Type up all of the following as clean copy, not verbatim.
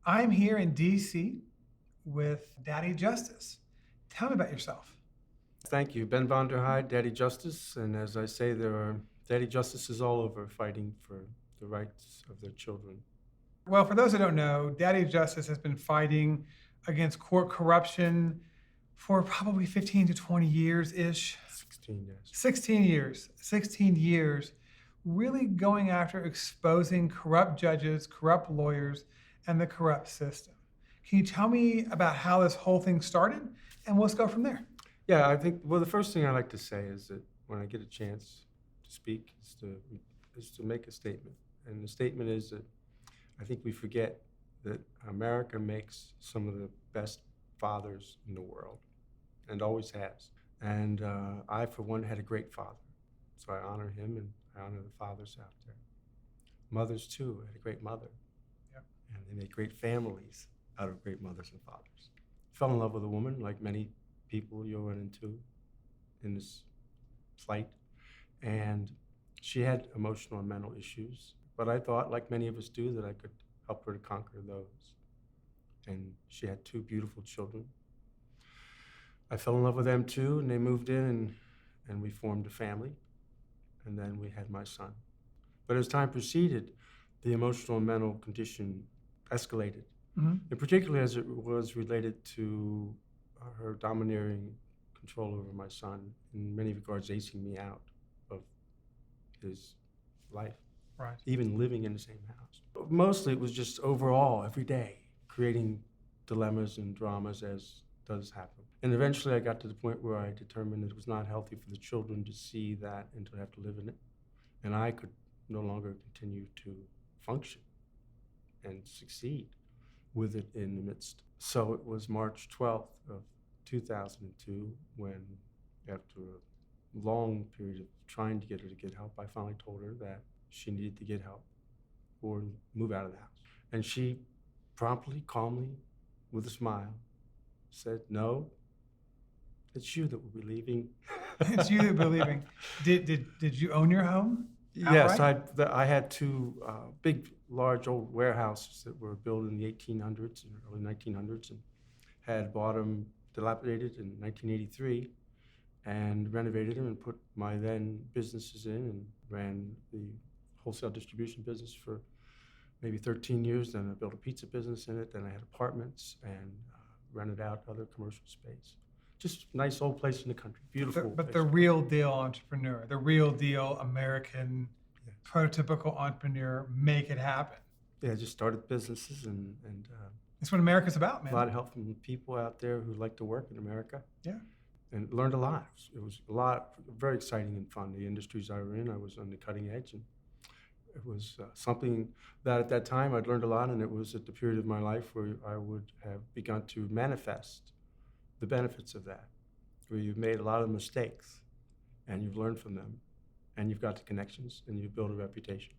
I'm here in D.C. with Daddy Justice. Tell me about yourself. Thank you. Ben Vonderheide, Daddy Justice. And as I say, there are Daddy Justices all over fighting for the rights of their children. Well, for those who don't know, Daddy Justice has been fighting against court corruption for probably 15 to 20 years-ish. 16 years. 16 years. 16 years, really going after exposing corrupt judges, corrupt lawyers, and the corrupt system. Can you tell me about how this whole thing started? And let's go from there. Yeah, I think, well, the first thing I like to say is that when I get a chance to speak is to make a statement. And the statement is that I think we forget that America makes some of the best fathers in the world, and always has. And I, for one, had a great father. So I honor him, and I honor the fathers out there. Mothers, too. I had a great mother. Yep. And they make great families out of great mothers and fathers. Fell in love with a woman, like many people you'll run into in this flight. And she had emotional and mental issues. But I thought, like many of us do, that I could help her to conquer those. And she had 2 beautiful children. I fell in love with them too, and they moved in, and we formed a family. And then we had my son. But as time proceeded, the emotional and mental condition escalated. Mm-hmm. And particularly as it was related to her domineering control over my son, in many regards acing me out of his life. Right. Even living in the same house. But mostly it was just overall, every day, creating dilemmas and dramas as does happen. And eventually I got to the point where I determined that it was not healthy for the children to see that and to have to live in it. And I could no longer continue to function and succeed with it in the midst. So it was March 12th of 2002 when, after a long period of trying to get her to get help, I finally told her that she needed to get help or move out of the house. And she promptly, calmly, with a smile, said, "No, it's you that will be leaving." It's you that will be leaving. Did you own your home? Yes, outright? I had 2 big, large old warehouses that were built in the 1800s and early 1900s, and had bought them dilapidated in 1983 and renovated them and put my then businesses in, and ran the wholesale distribution business for maybe 13 years. Then I built a pizza business in it. Then I had apartments and rented out other commercial space. Just nice old place in the country, beautiful. But the real deal entrepreneur, the real deal American, prototypical entrepreneur, make it happen. Yeah, just started businesses and That's what America's about, man. a lot of help from people out there who like to work in America. Yeah. And learned a lot. It was a lot, very exciting and fun. The industries I were in, I was on the cutting edge, and it was something that at that time I'd learned a lot, and it was at the period of my life where I would have begun to manifest the benefits of that, where you've made a lot of mistakes and you've learned from them, and you've got the connections, and you've built a reputation,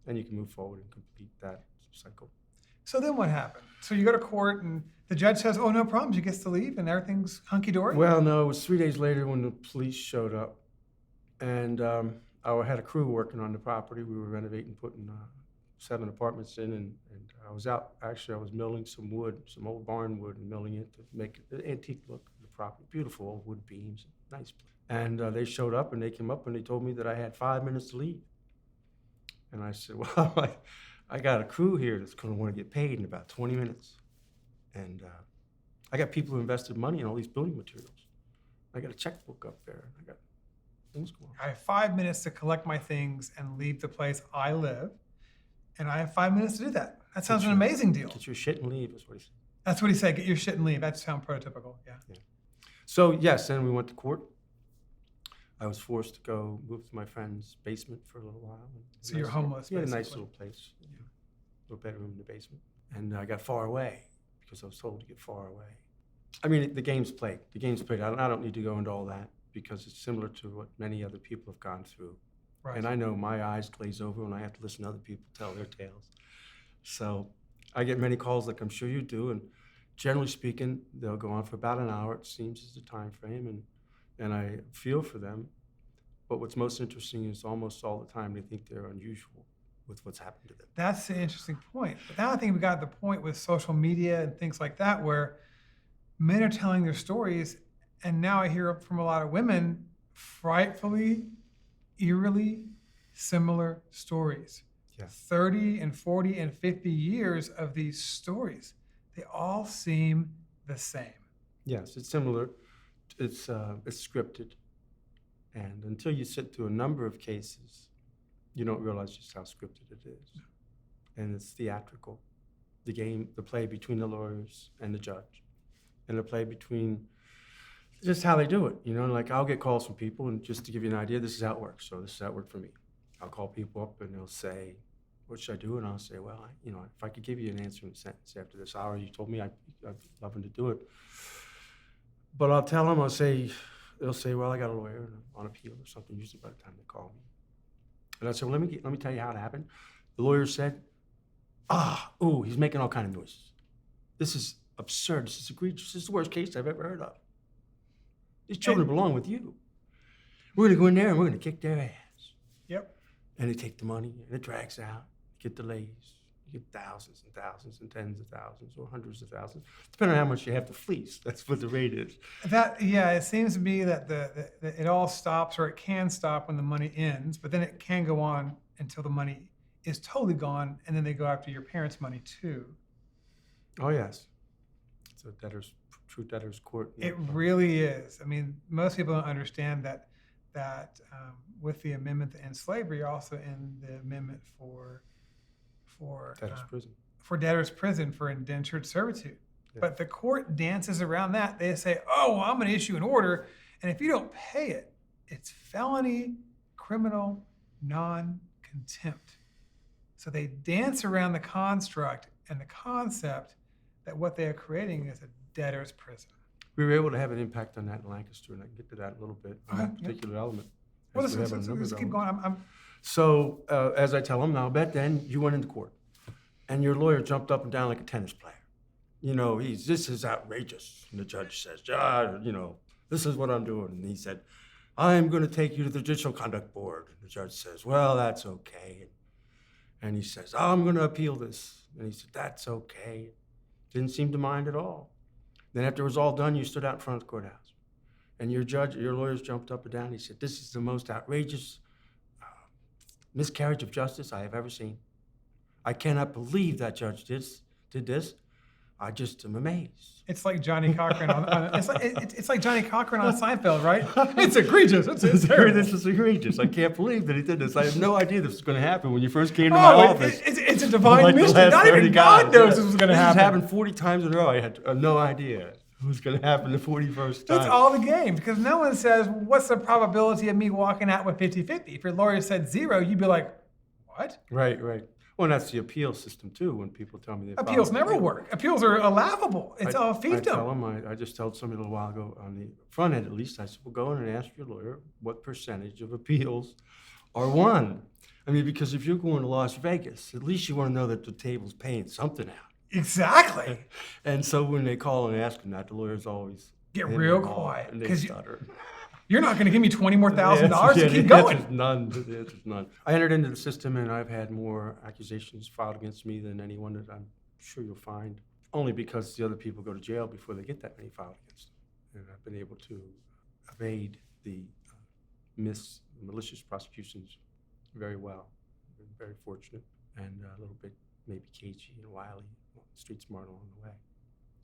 and you can move forward and complete that cycle. So then what happened? So you go to court and the judge says, "Oh, no problems, you get to leave," and everything's hunky-dory? Well, no, it was 3 days later when the police showed up, and I had a crew working on the property. We were renovating, putting 7 apartments in, and I was out, actually I was milling some wood, some old barn wood, and milling it to make it an antique look of the property. Beautiful old wood beams, nice place. And they showed up, and they came up and they told me that I had 5 minutes to leave. And I said, "Well, I got a crew here that's gonna wanna get paid in about 20 minutes. And I got people who invested money in all these building materials. I got a checkbook up there. I got things going on." I have 5 minutes to collect my things and leave the place I live, and I have 5 minutes to do that. That sounds an amazing deal. Get your shit and leave, is what he said. That's what he said, get your shit and leave. That sounds prototypical, yeah. So yes, then we went to court. I was forced to go move to my friend's basement for a little while. So you're homeless, Yeah, a nice basically. little place, little bedroom in the basement. And I got far away because I was told to get far away. I mean, the game's played. The game's played. I don't need to go into all that because it's similar to what many other people have gone through. Right. And I know my eyes glaze over when I have to listen to other people tell their tales. So I get many calls like I'm sure you do, and generally speaking, they'll go on for about an hour, it seems, is the time frame, and I feel for them. But what's most interesting is almost all the time they think they're unusual with what's happened to them. That's an interesting point. But now I think we got to the point with social media and things like that where men are telling their stories, and now I hear from a lot of women frightfully, eerily similar stories. Yeah. 30 and 40 and 50 years of these stories. They all seem the same. Yes, it's similar. It's scripted. And until you sit through a number of cases, you don't realize just how scripted it is. And it's theatrical. The play between the lawyers and the judge. And the play between just how they do it. Like I'll get calls from people, and just to give you an idea, this is how it works. So this is how it worked for me. I'll call people up and they'll say, what should I do? And I'll say, well, if I could give you an answer in a sentence after this hour, you told me I'd love to do it. But I'll tell them, they'll say, well, I got a lawyer on appeal or something, usually by the time they call me. And I say, well, let me tell you how it happened. The lawyer said, he's making all kind of noises. This is absurd. This is egregious. This is the worst case I've ever heard of. These children belong with you. We're going to go in there and we're going to kick their ass. Yep. And they take the money and it drags out. You get delays. You get thousands and thousands and tens of thousands or hundreds of thousands, depending on how much you have to fleece. That's what the rate is. It seems to me that it all stops, or it can stop when the money ends, but then it can go on until the money is totally gone, and then they go after your parents' money too. Oh yes, it's a true debtor's court. It really is. I mean, most people don't understand that with the amendment to end slavery, you're also in the amendment for debtor's prison. For debtor's prison for indentured servitude. Yeah. But the court dances around that. They say, I'm going to issue an order, and if you don't pay it, it's felony criminal non-contempt. So they dance around the construct and the concept that what they are creating is a debtor's prison. We were able to have an impact on that in Lancaster, and I can get to that in a little bit, on that particular element. Well, let's keep going. So as I tell them, now, bet then you went into court, and your lawyer jumped up and down like a tennis player. This is outrageous. And the judge says, this is what I'm doing. And he said, I'm going to take you to the Judicial Conduct Board. And the judge says, well, that's okay. And he says, I'm going to appeal this. And he said, that's okay. Didn't seem to mind at all. Then after it was all done, you stood out in front of the courthouse. And your lawyers jumped up and down. He said, this is the most outrageous miscarriage of justice I have ever seen. I cannot believe that judge did this. I just am amazed. It's like Johnny Cochran it's like Johnny Cochran on Seinfeld, right? It's egregious. It's terrible. This is egregious. I can't believe that he did this. I had no idea this was going to happen when you first came to my office. It's a divine mystery. Not even God knows this was going to happen. This has happened 40 times in a row. I had no idea it was going to happen the 41st time. That's all the game, because no one says, what's the probability of me walking out with 50-50? If your lawyer said 0, you'd be like, what? Right. Well, that's the appeal system, too, when people tell me they appeals never work. Appeals are laughable. It's all fiefdom. I just told somebody a little while ago, on the front end at least, I said, well, go in and ask your lawyer what percentage of appeals are won. I mean, because if you're going to Las Vegas, at least you want to know that the table's paying something out. Exactly. And so when they call and ask them that, the lawyers always get real quiet. And they stutter. You're not going to give me $20,000 more to keep going. The answer's none. I entered into the system, and I've had more accusations filed against me than anyone that I'm sure you'll find, only because the other people go to jail before they get that many filed against them. And I've been able to evade the malicious prosecutions very well. I've been very fortunate, and a little bit maybe cagey and wily, street smart along the way.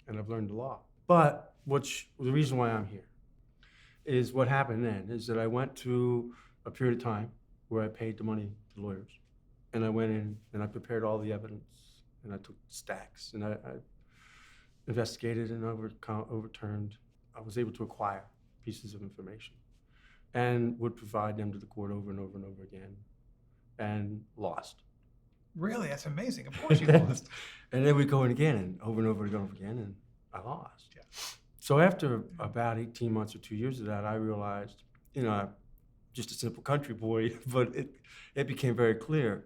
And I've learned a lot. But the reason why I'm here is what happened then is that I went through a period of time where I paid the money to lawyers. And I went in and I prepared all the evidence, and I took stacks, and I investigated and overturned. I was able to acquire pieces of information and would provide them to the court over and over and over again, and lost. Really? That's amazing. Of course you lost. And then we go in again and over and over again, and I lost. Yeah. So after about 18 months or 2 years of that, I realized, just a simple country boy, but it became very clear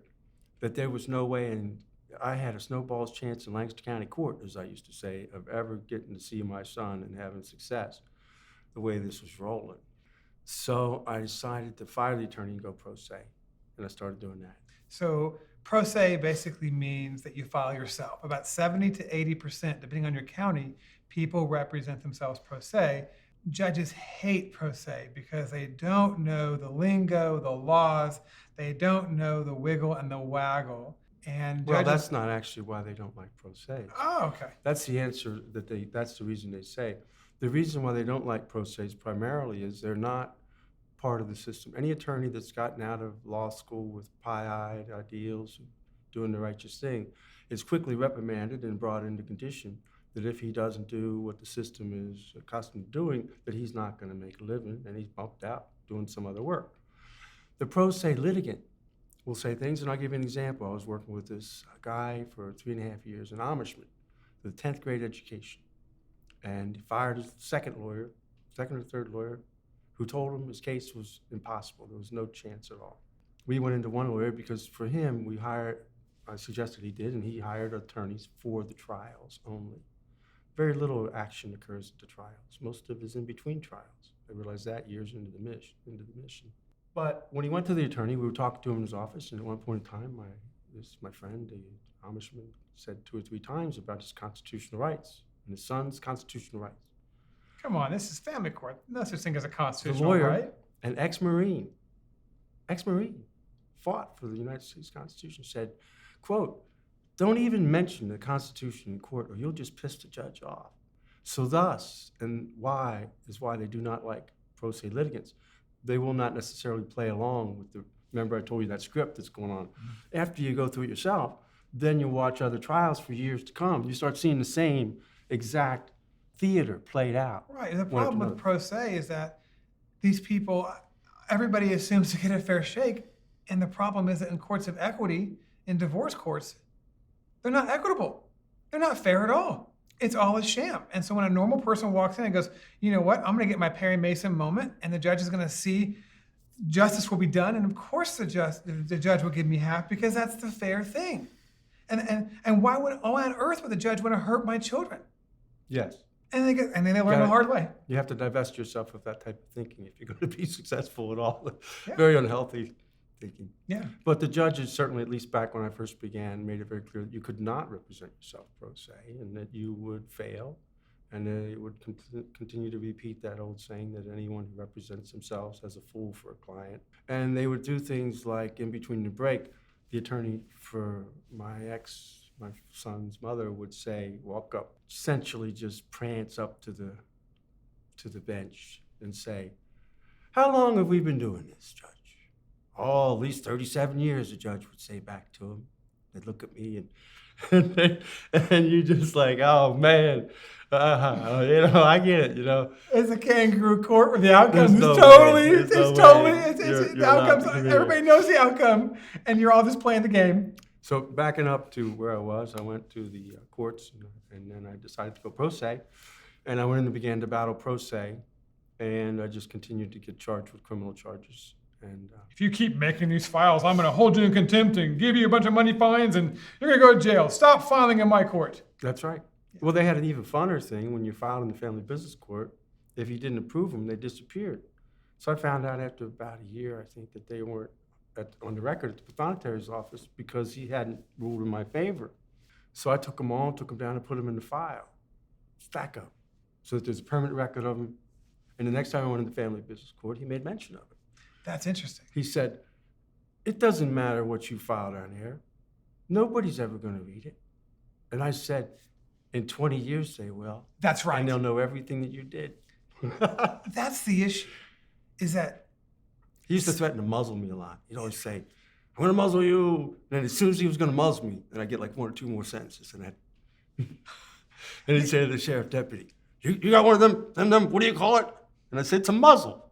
that there was no way, and I had a snowball's chance in Lancaster County Court, as I used to say, of ever getting to see my son and having success the way this was rolling. So I decided to fire the attorney and go pro se, and I started doing that. So Pro se basically means that you file yourself. About 70 to 80%, depending on your county, people represent themselves pro se. Judges hate pro se because they don't know the lingo, the laws, they don't know the wiggle and the waggle. And Well, judges, that's not actually why they don't like pro se. oh, okay. That's the answer that's the reason they say. The reason why they don't like pro ses primarily is they're not part of the system. Any attorney that's gotten out of law school with pie-eyed ideals, doing the righteous thing, is quickly reprimanded and brought into condition that if he doesn't do what the system is accustomed to doing, that he's not going to make a living, and he's bumped out doing some other work. The pro se litigant will say things, and I'll give you an example. I was working with this guy for 3.5 years, an Amishman, with 10th grade education, and he fired his second or third lawyer, who told him his case was impossible. There was no chance at all. We went into one lawyer because for him, I suggested he did, and he hired attorneys for the trials only. Very little action occurs at the trials. Most of it is in between trials. I realized that years into the mission. But when he went to the attorney, we were talking to him in his office, and at one point in time, my friend, the Amishman, said 2 or 3 times about his constitutional rights and his son's constitutional rights. Come on, this is family court. No such thing as a The constitutional lawyer, right. an ex-Marine, fought for the United States Constitution, said, quote, "Don't even mention the Constitution in court or you'll just piss the judge off." So thus, and why they do not like pro se litigants. They will not necessarily play along with remember I told you that script that's going on. Mm-hmm. After you go through it yourself, then you watch other trials for years to come. You start seeing the same exact theater played out. Right. The problem with pro se is that these people, everybody assumes to get a fair shake. And the problem is that in courts of equity, in divorce courts, they're not equitable. They're not fair at all. It's all a sham. And so when a normal person walks in and goes, you know what, I'm going to get my Perry Mason moment, and the judge is going to see justice will be done. And of course the judge will give me half because that's the fair thing. And why on earth would the judge want to hurt my children? Yes. And then they learn the hard way. You have to divest yourself of that type of thinking if you're going to be successful at all. Yeah. Very unhealthy thinking. Yeah. But the judges, certainly, at least back when I first began, made it very clear that you could not represent yourself pro se and that you would fail. And they would continue to repeat that old saying that anyone who represents themselves has a fool for a client. And they would do things like, in between the break, the attorney for my son's mother would say, walk up, essentially just prance up to the bench and say, "How long have we been doing this, Judge?" "Oh, at least 37 years, the judge would say back to him. They'd look at me and you just like, oh man, I get it, It's a kangaroo court where the outcome the outcome's, everybody knows the outcome, and you're all just playing the game. So backing up to where I was, I went to the courts, and then I decided to go pro se, and I went in and began to battle pro se, and I just continued to get charged with criminal charges. And if you keep making these files, I'm going to hold you in contempt and give you a bunch of money fines, and you're going to go to jail. Stop filing in my court. That's right. Yeah. Well, they had an even funner thing when you filed in the family business court. If you didn't approve them, they disappeared. So I found out after about a year, I think, that they weren't on the record at the pathonetary's office because he hadn't ruled in my favor. So I took them down and put them in the file, stack up, so that there's a permanent record of them. And the next time I went in the family business court, he made mention of it. That's interesting. He said, "It doesn't matter what you filed on here. Nobody's ever going to read it." And I said, "In 20 years, they will." That's right. And they'll know everything that you did. That's the issue, is that... He used to threaten to muzzle me a lot. He'd always say, "I'm going to muzzle you." And then as soon as he was going to muzzle me, then I'd get like 1 or 2 more sentences. And he'd say to the sheriff deputy, you got one of them, what do you call it?" And I said, "It's a muzzle."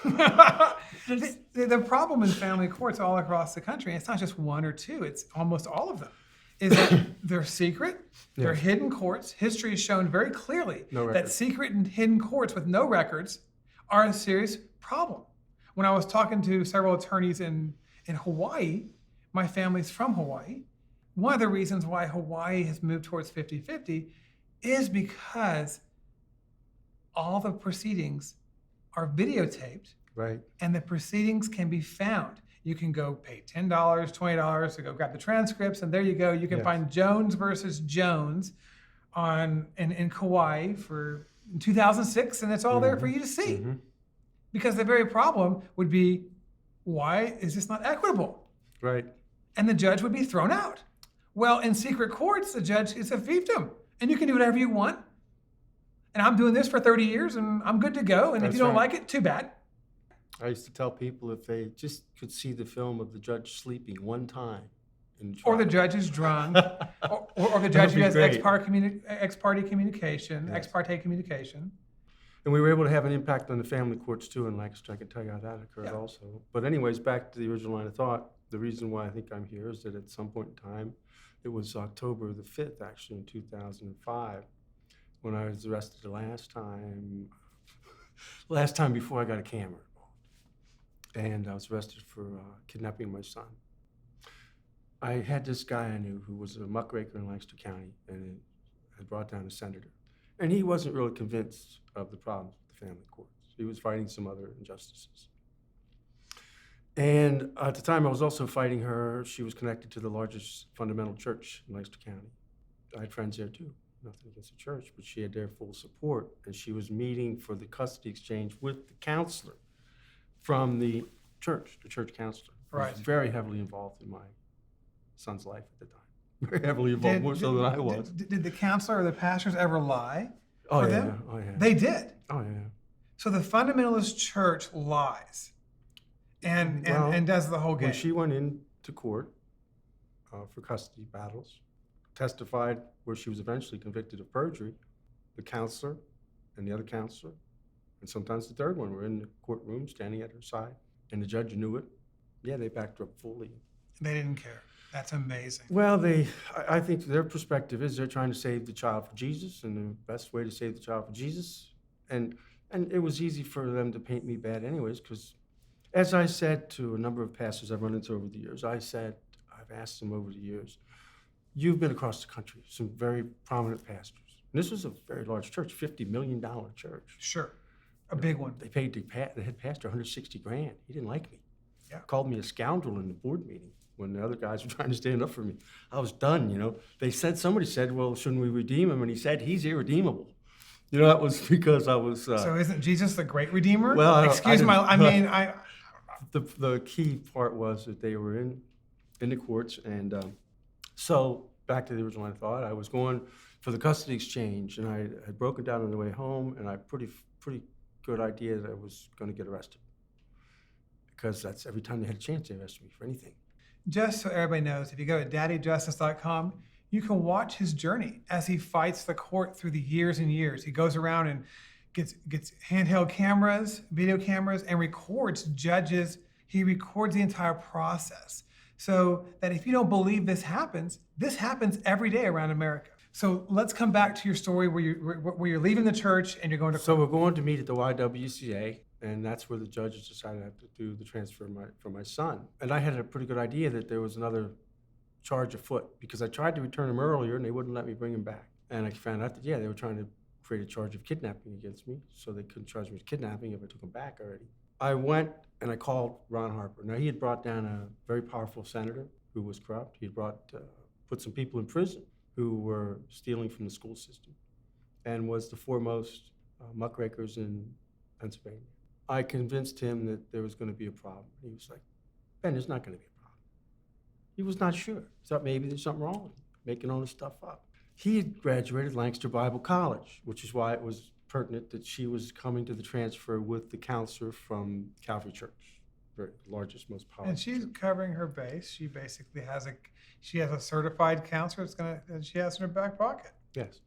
The problem in family courts all across the country, and it's not just 1 or 2, it's almost all of them, is that they're secret, they're hidden courts. History has shown very clearly that secret and hidden courts with no records are a serious problem. When I was talking to several attorneys in Hawaii, my family's from Hawaii, one of the reasons why Hawaii has moved towards 50-50 is because all the proceedings are videotaped. Right. And the proceedings can be found. You can go pay $10, $20 to go grab the transcripts, and there you go. You can Yes. find Jones versus Jones in Kauai in 2006, and it's all there for you to see. Mhm. Because the very problem would be, why is this not equitable? Right. And the judge would be thrown out. Well, in secret courts, the judge is a fiefdom, and you can do whatever you want. And I'm doing this for 30 years, and I'm good to go. And if That's you don't right. like it, too bad. I used to tell people if they just could see the film of the judge sleeping one time in Or the trial. judge is drunk, or the That'd judge be who has great. ex-parte communication, Yes. ex-parte communication. And we were able to have an impact on the family courts too in Lancaster. I can tell you how that occurred Yeah. also. But anyways, back to the original line of thought. The reason why I think I'm here is that at some point in time, it was October the 5th, actually, in 2005, when I was arrested the last time before I got a camera. And I was arrested for kidnapping my son. I had this guy I knew who was a muckraker in Lancaster County and had brought down a senator. And he wasn't really convinced of the problems with the family courts. He was fighting some other injustices. And at the time I was also fighting her. She was connected to the largest fundamental church in Lancaster County. I had friends there too, nothing against the church, but she had their full support. And she was meeting for the custody exchange with the counselor from the church counselor. Who was Right. very heavily involved in my son's life at the time. Very heavily involved, more so than I was. Did the counselor or the pastors ever lie Oh for yeah, them? oh yeah. They did. Oh yeah. So the fundamentalist church lies and Well, does the whole game. When she went into court for custody battles, testified where she was eventually convicted of perjury, the counselor and the other counselor, and sometimes the third one were in the courtroom standing at her side, and the judge knew it. Yeah, they backed her up fully. They didn't care. That's amazing. Well, I think their perspective is they're trying to save the child for Jesus, and the best way to save the child for Jesus, and it was easy for them to paint me bad anyways, because as I said to a number of pastors I've run into over the years, I've asked them over the years, you've been across the country, some very prominent pastors. And this was a very large church, $50 million church. Sure. A big one. They paid the head pastor $160,000. He didn't like me. Yeah. Called me a scoundrel in the board meeting when the other guys were trying to stand up for me. I was done, you know. Somebody said, well, shouldn't we redeem him? And he said, he's irredeemable. You know, that was because I was... So isn't Jesus the great redeemer? Well, the key part was that they were in the courts, and so back to the original line of thought, I was going for the custody exchange, and I had broken down on the way home, and I had pretty good idea that I was going to get arrested, because that's every time they had a chance, they arrested me for anything. Just so everybody knows, if you go to daddyjustice.com, you can watch his journey as he fights the court through the years and years. He goes around and gets handheld cameras, video cameras, and records judges. He records the entire process, so that if you don't believe this happens every day around America. So let's come back to your story where you're leaving the church and you're going to So we're going to meet at the YWCA, and that's where the judges decided I have to do the transfer for my son. And I had a pretty good idea that there was another charge afoot, because I tried to return him earlier and they wouldn't let me bring him back. And I found out that, they were trying to create a charge of kidnapping against me, so they couldn't charge me with kidnapping if I took him back already. I went and I called Ron Harper. Now, he had brought down a very powerful senator who was corrupt. He had put some people in prison who were stealing from the school system, and was the foremost muckrakers in Pennsylvania. I convinced him that there was going to be a problem. He was like, Ben, there's not going to be a problem. He was not sure. He thought maybe there's something wrong with him, making all this stuff up. He had graduated Lancaster Bible College, which is why it was pertinent that she was coming to the transfer with the counselor from Calvary Church, the largest, most powerful. And she's covering her base. She basically has a certified counselor that she has in her back pocket. Yes.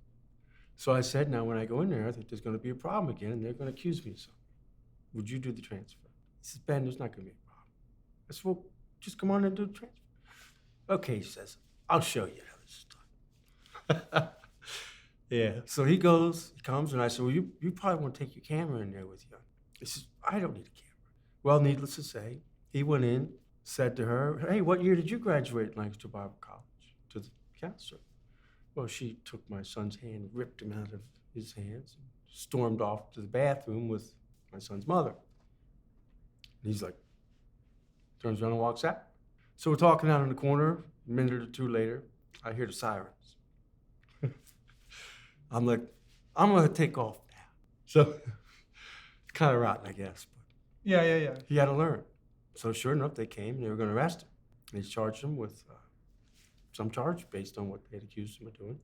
So I said, now when I go in there, I think there's going to be a problem again, and they're going to accuse me of something. Would you do the transfer? He says, Ben, there's not going to be a problem. I said, well, just come on and do the transfer. Okay, he says, I'll show you how this is done. Yeah. So he comes, and I said, well, you probably want to take your camera in there with you. He says, I don't need a camera. Well, needless to say, he went in, said to her, hey, what year did you graduate Lancaster Bible College? To the counselor. Well, she took my son's hand, ripped him out of his hands, and stormed off to the bathroom with my son's mother. And he's like, Turns around and walks out. So we're talking out in the corner. A minute or two later, I hear the sirens. I'm like, I'm gonna take off now. So kind of rotten, I guess. But Yeah. he had to learn. So sure enough, they came and they were gonna arrest him. They charged him with some charge based on what they had accused him of doing.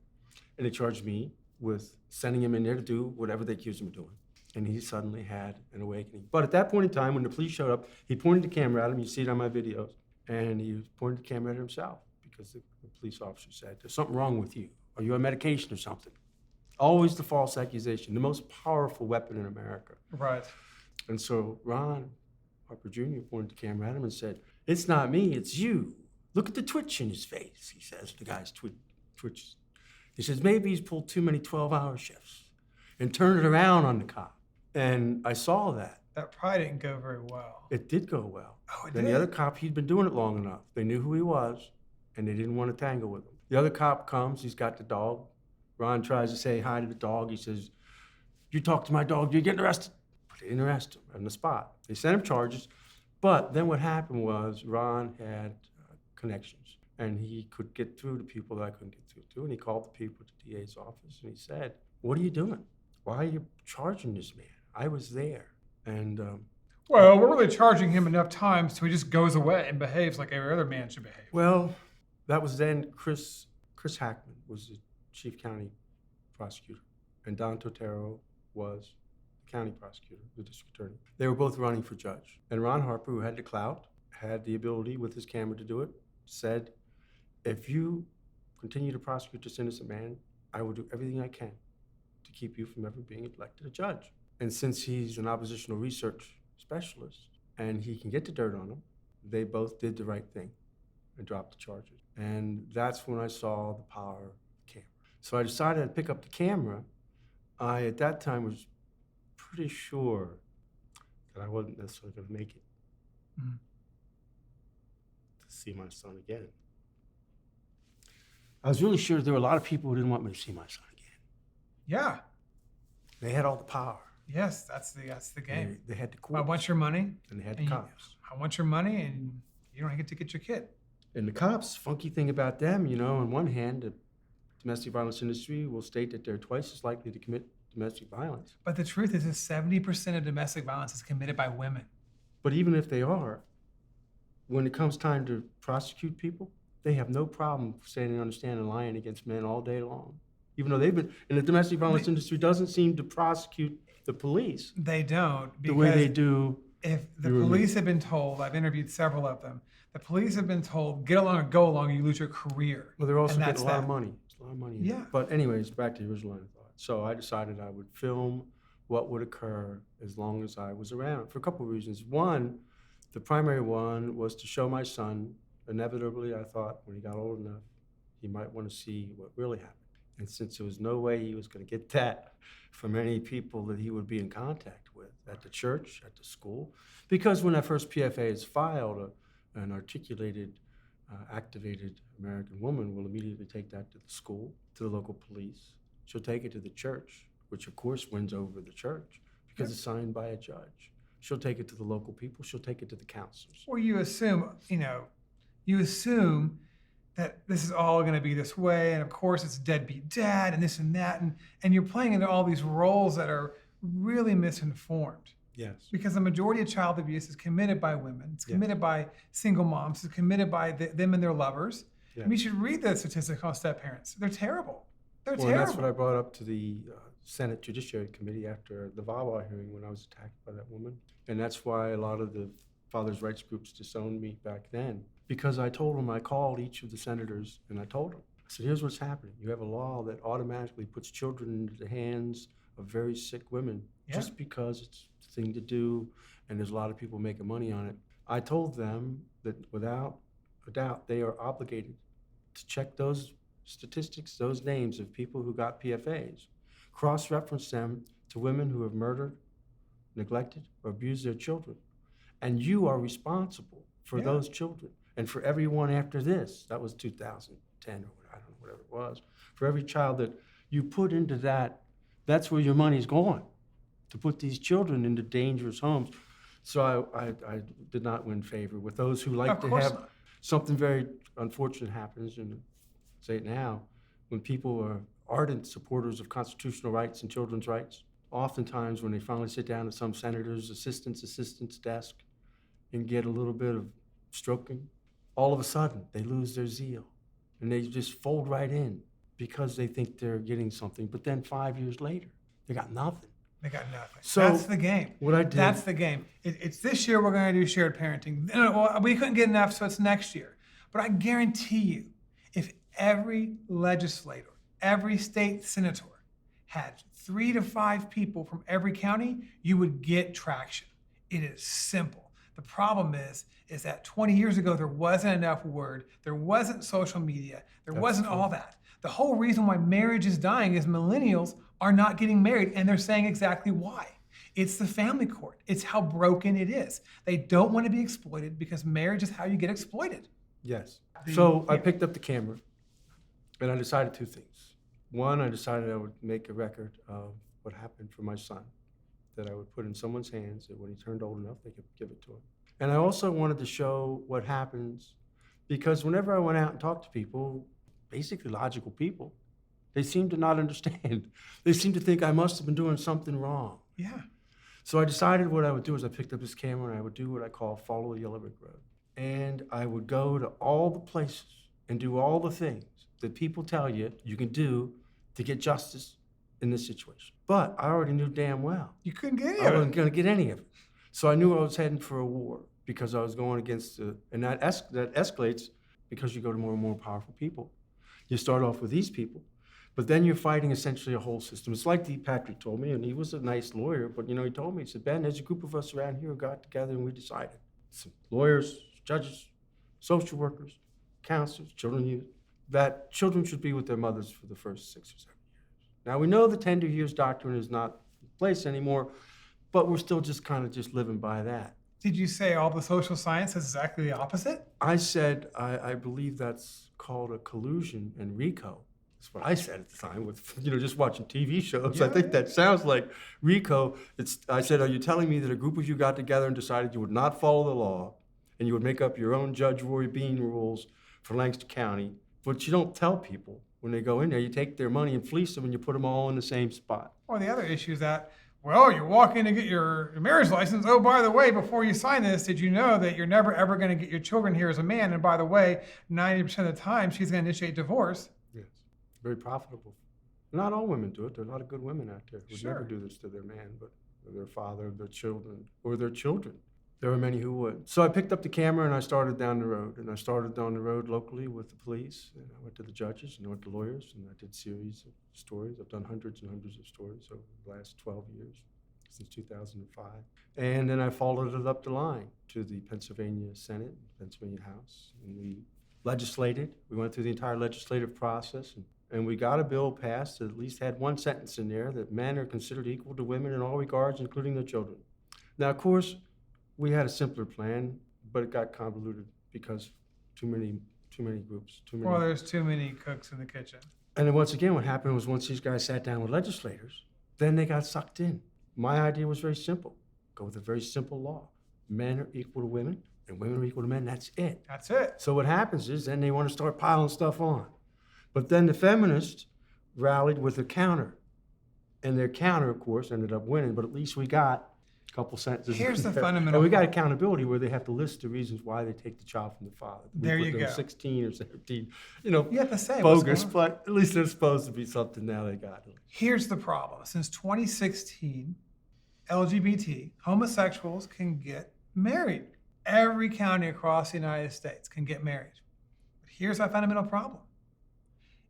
And they charged me with sending him in there to do whatever they accused him of doing. And he suddenly had an awakening. But at that point in time, when the police showed up, he pointed the camera at him. You see it on my videos. And he pointed the camera at himself because the police officer said, there's something wrong with you. Are you on medication or something? Always the false accusation, the most powerful weapon in America. Right. And so Ron Harper Jr. pointed the camera at him and said, it's not me, it's you. Look at the twitch in his face, he says. The guy's twitches. He says, maybe he's pulled too many 12-hour shifts and turned it around on the cop. And I saw that. That probably didn't go very well. It did go well. Oh, it Then did? the other cop, he'd been doing it long enough. They knew who he was, and they didn't want to tangle with him. The other cop comes, he's got the dog. Ron tries to say hi to the dog. He says, you talk to my dog, you're getting arrested. But they didn't arrest him on the spot. They sent him charges. But then what happened was Ron had connections, and he could get through to people that I couldn't get through to. And he called the people at the DA's office, and he said, what are you doing? Why are you charging this man? I was there. And Well, we're really charging him enough times so he just goes away and behaves like every other man should behave. well, that was then Chris Hackman was the chief county prosecutor, and Don Totero was the county prosecutor, the district attorney. They were both running for judge. And Ron Harper, who had the clout, had the ability with his camera to do it, said, if you continue to prosecute this innocent man, I will do everything I can to keep you from ever being elected a judge. And since he's an oppositional research specialist and he can get the dirt on him, they both did the right thing and dropped the charges. And that's when I saw the power of the camera. So I decided to pick up the camera. I, at that time, was pretty sure that I wasn't necessarily going to make it to see my son again. I was really sure there were a lot of people who didn't want me to see my son again. Yeah. They had all the power. Yes, that's the game. They had the I courts. want your money. And they had the and cops. I want your money, and you don't get to get your kid. And the cops, funky thing about them, you know, on one hand, the domestic violence industry will state that they're twice as likely to commit domestic violence. But the truth is that 70% of domestic violence is committed by women. But even if they are, when it comes time to prosecute people, they have no problem standing on the stand and lying against men all day long. Even though they've been, and the domestic violence industry doesn't seem to prosecute the police They don't. the way they do. If the police have been told, I've interviewed several of them, the police have been told, get along or go along, or you lose your career. Well, they're also And getting that's a lot of that. money. It's a lot of money. in it. Yeah. But anyways, back to the original line of thought. So I decided I would film what would occur as long as I was around for a couple of reasons. One, the primary one was to show my son. Inevitably, I thought when he got old enough, he might want to see what really happened. And since there was no way he was going to get that from any people that he would be in contact with at the church, at the school, because when that first PFA is filed, an articulated, activated American woman will immediately take that to the school, to the local police. She'll take it to the church, which of course wins over the church because it's signed by a judge. She'll take it to the local people. She'll take it to the counselors. Or you assume, you assume that this is all going to be this way, and of course it's deadbeat dad and this and that, and you're playing into all these roles that are really misinformed. Yes. Because the majority of child abuse is committed by women, it's committed by single moms, it's committed by them and their lovers. Yeah. I mean, you should read the statistics on step parents. They're terrible. They're Well, terrible. and that's what I brought up to the Senate Judiciary Committee after the VAWA hearing when I was attacked by that woman. And that's why a lot of the fathers' rights groups disowned me back then. Because I told them, I called each of the senators and I told them, I said, here's what's happening. You have a law that automatically puts children into the hands of very sick women just because it's the thing to do and there's a lot of people making money on it. I told them that without a doubt, they are obligated to check those statistics, those names of people who got PFAs, cross-reference them to women who have murdered, neglected, or abused their children. And you are responsible for those children. And for everyone after this, that was 2010 or I don't know, whatever it was, for every child that you put into that, that's where your money's going, to put these children into dangerous homes. So I did not win favor with those who like Of to course have not. something very unfortunate happens, and say it now, when people are ardent supporters of constitutional rights and children's rights, oftentimes when they finally sit down at some senator's assistant's desk and get a little bit of stroking, all of a sudden they lose their zeal and they just fold right in because they think they're getting something. But then 5 years later, they got nothing. They got nothing. So that's the game. What I did, That's the game. It's this year we're going to do shared parenting. Well, we couldn't get enough, so it's next year. But I guarantee you, if every legislator, every state senator had 3 to 5 people from every county, you would get traction. It is simple. The problem is that 20 years ago, there wasn't enough word. There wasn't social media. There wasn't all that. The whole reason why marriage is dying is millennials are not getting married, and they're saying exactly why. It's the family court. It's how broken it is. They don't want to be exploited because marriage is how you get exploited. yes. So I picked up the camera and I decided 2 things. One, I decided I would make a record of what happened for my son, that I would put in someone's hands, that when he turned old enough, they could give it to him. And I also wanted to show what happens, because whenever I went out and talked to people, basically logical people, they seemed to not understand. They seemed to think I must have been doing something wrong. Yeah. So I decided what I would do is I picked up this camera and I would do what I call follow the yellow brick road. And I would go to all the places and do all the things that people tell you you can do to get justice in this situation. But I already knew damn well You couldn't get any I of wasn't it. going to get any of it. So I knew I was heading for a war because I was going against and that escalates because you go to more and more powerful people. You start off with these people, but then you're fighting essentially a whole system. It's like Patrick told me, and he was a nice lawyer, but he told me, he said, Ben, there's a group of us around here who got together and we decided, some lawyers, judges, social workers, counselors, children youth, that children should be with their mothers for the first 6 or 7 years. Now we know the tender years doctrine is not in place anymore, but we're still just kind of just living by that. Did you say all the social science is exactly the opposite? I said, I believe that's called a collusion and RICO. That's what I said at the time with, just watching TV shows. Yeah, I think that sounds like RICO. I said, are you telling me that a group of you got together and decided you would not follow the law and you would make up your own Judge Roy Bean rules for Lancaster County, but you don't tell people when they go in there, you take their money and fleece them and you put them all in the same spot. Or the other issue is that, well, you walk in to get your marriage license. Oh, by the way, before you sign this, did you know that you're never, ever going to get your children here as a man? And by the way, 90% of the time, she's going to initiate divorce. Yes, very profitable. Not all women do it. There are a lot of good women out there who would never do this to their man, but their father, their children, or their children. There are many who would. So I picked up the camera and I started down the road. And I started down the road locally with the police. And I went to the judges and I went to lawyers and I did series of stories. I've done hundreds and hundreds of stories over the last 12 years, since 2005. And then I followed it up the line to the Pennsylvania Senate, Pennsylvania House. And we legislated. We went through the entire legislative process. And we got a bill passed that at least had one sentence in there that men are considered equal to women in all regards, including their children. Now, of course, we had a simpler plan, but it got convoluted because too many groups, too many. Well, there's too many cooks in the kitchen. And then once again, what happened was once these guys sat down with legislators, then they got sucked in. My idea was very simple. Go with a very simple law. Men are equal to women, and women are equal to men. That's it. That's it. So what happens is then they want to start piling stuff on. But then the feminists rallied with a counter. And their counter, of course, ended up winning, but at least we got couple sentences. Here's the there. fundamental And we got point. accountability where they have to list the reasons why they take the child from the father. There you go. 16 or 17, You have to say what's bogus, going on. but at least they're supposed to be something now they got. Here's the problem. Since 2016, LGBT, homosexuals can get married. Every county across the United States can get married. But here's our fundamental problem.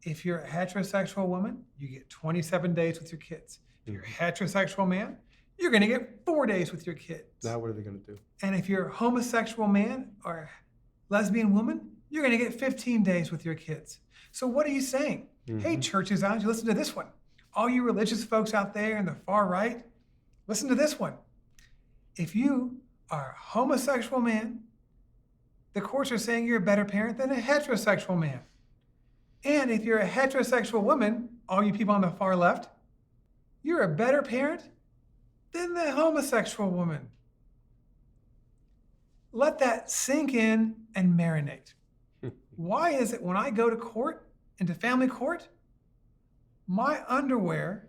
If you're a heterosexual woman, you get 27 days with your kids. If you're a heterosexual man, you're going to get 4 days with your kids. Now what are they going to do? And if you're a homosexual man or lesbian woman, you're going to get 15 days with your kids. So what are you saying? Hey, churches out, you listen to this one. All you religious folks out there in the far right, listen to this one. If you are a homosexual man, the courts are saying you're a better parent than a heterosexual man. And if you're a heterosexual woman, all you people on the far left, you're a better parent than the homosexual woman. Let that sink in and marinate. Why is it when I go to court, into family court, my underwear,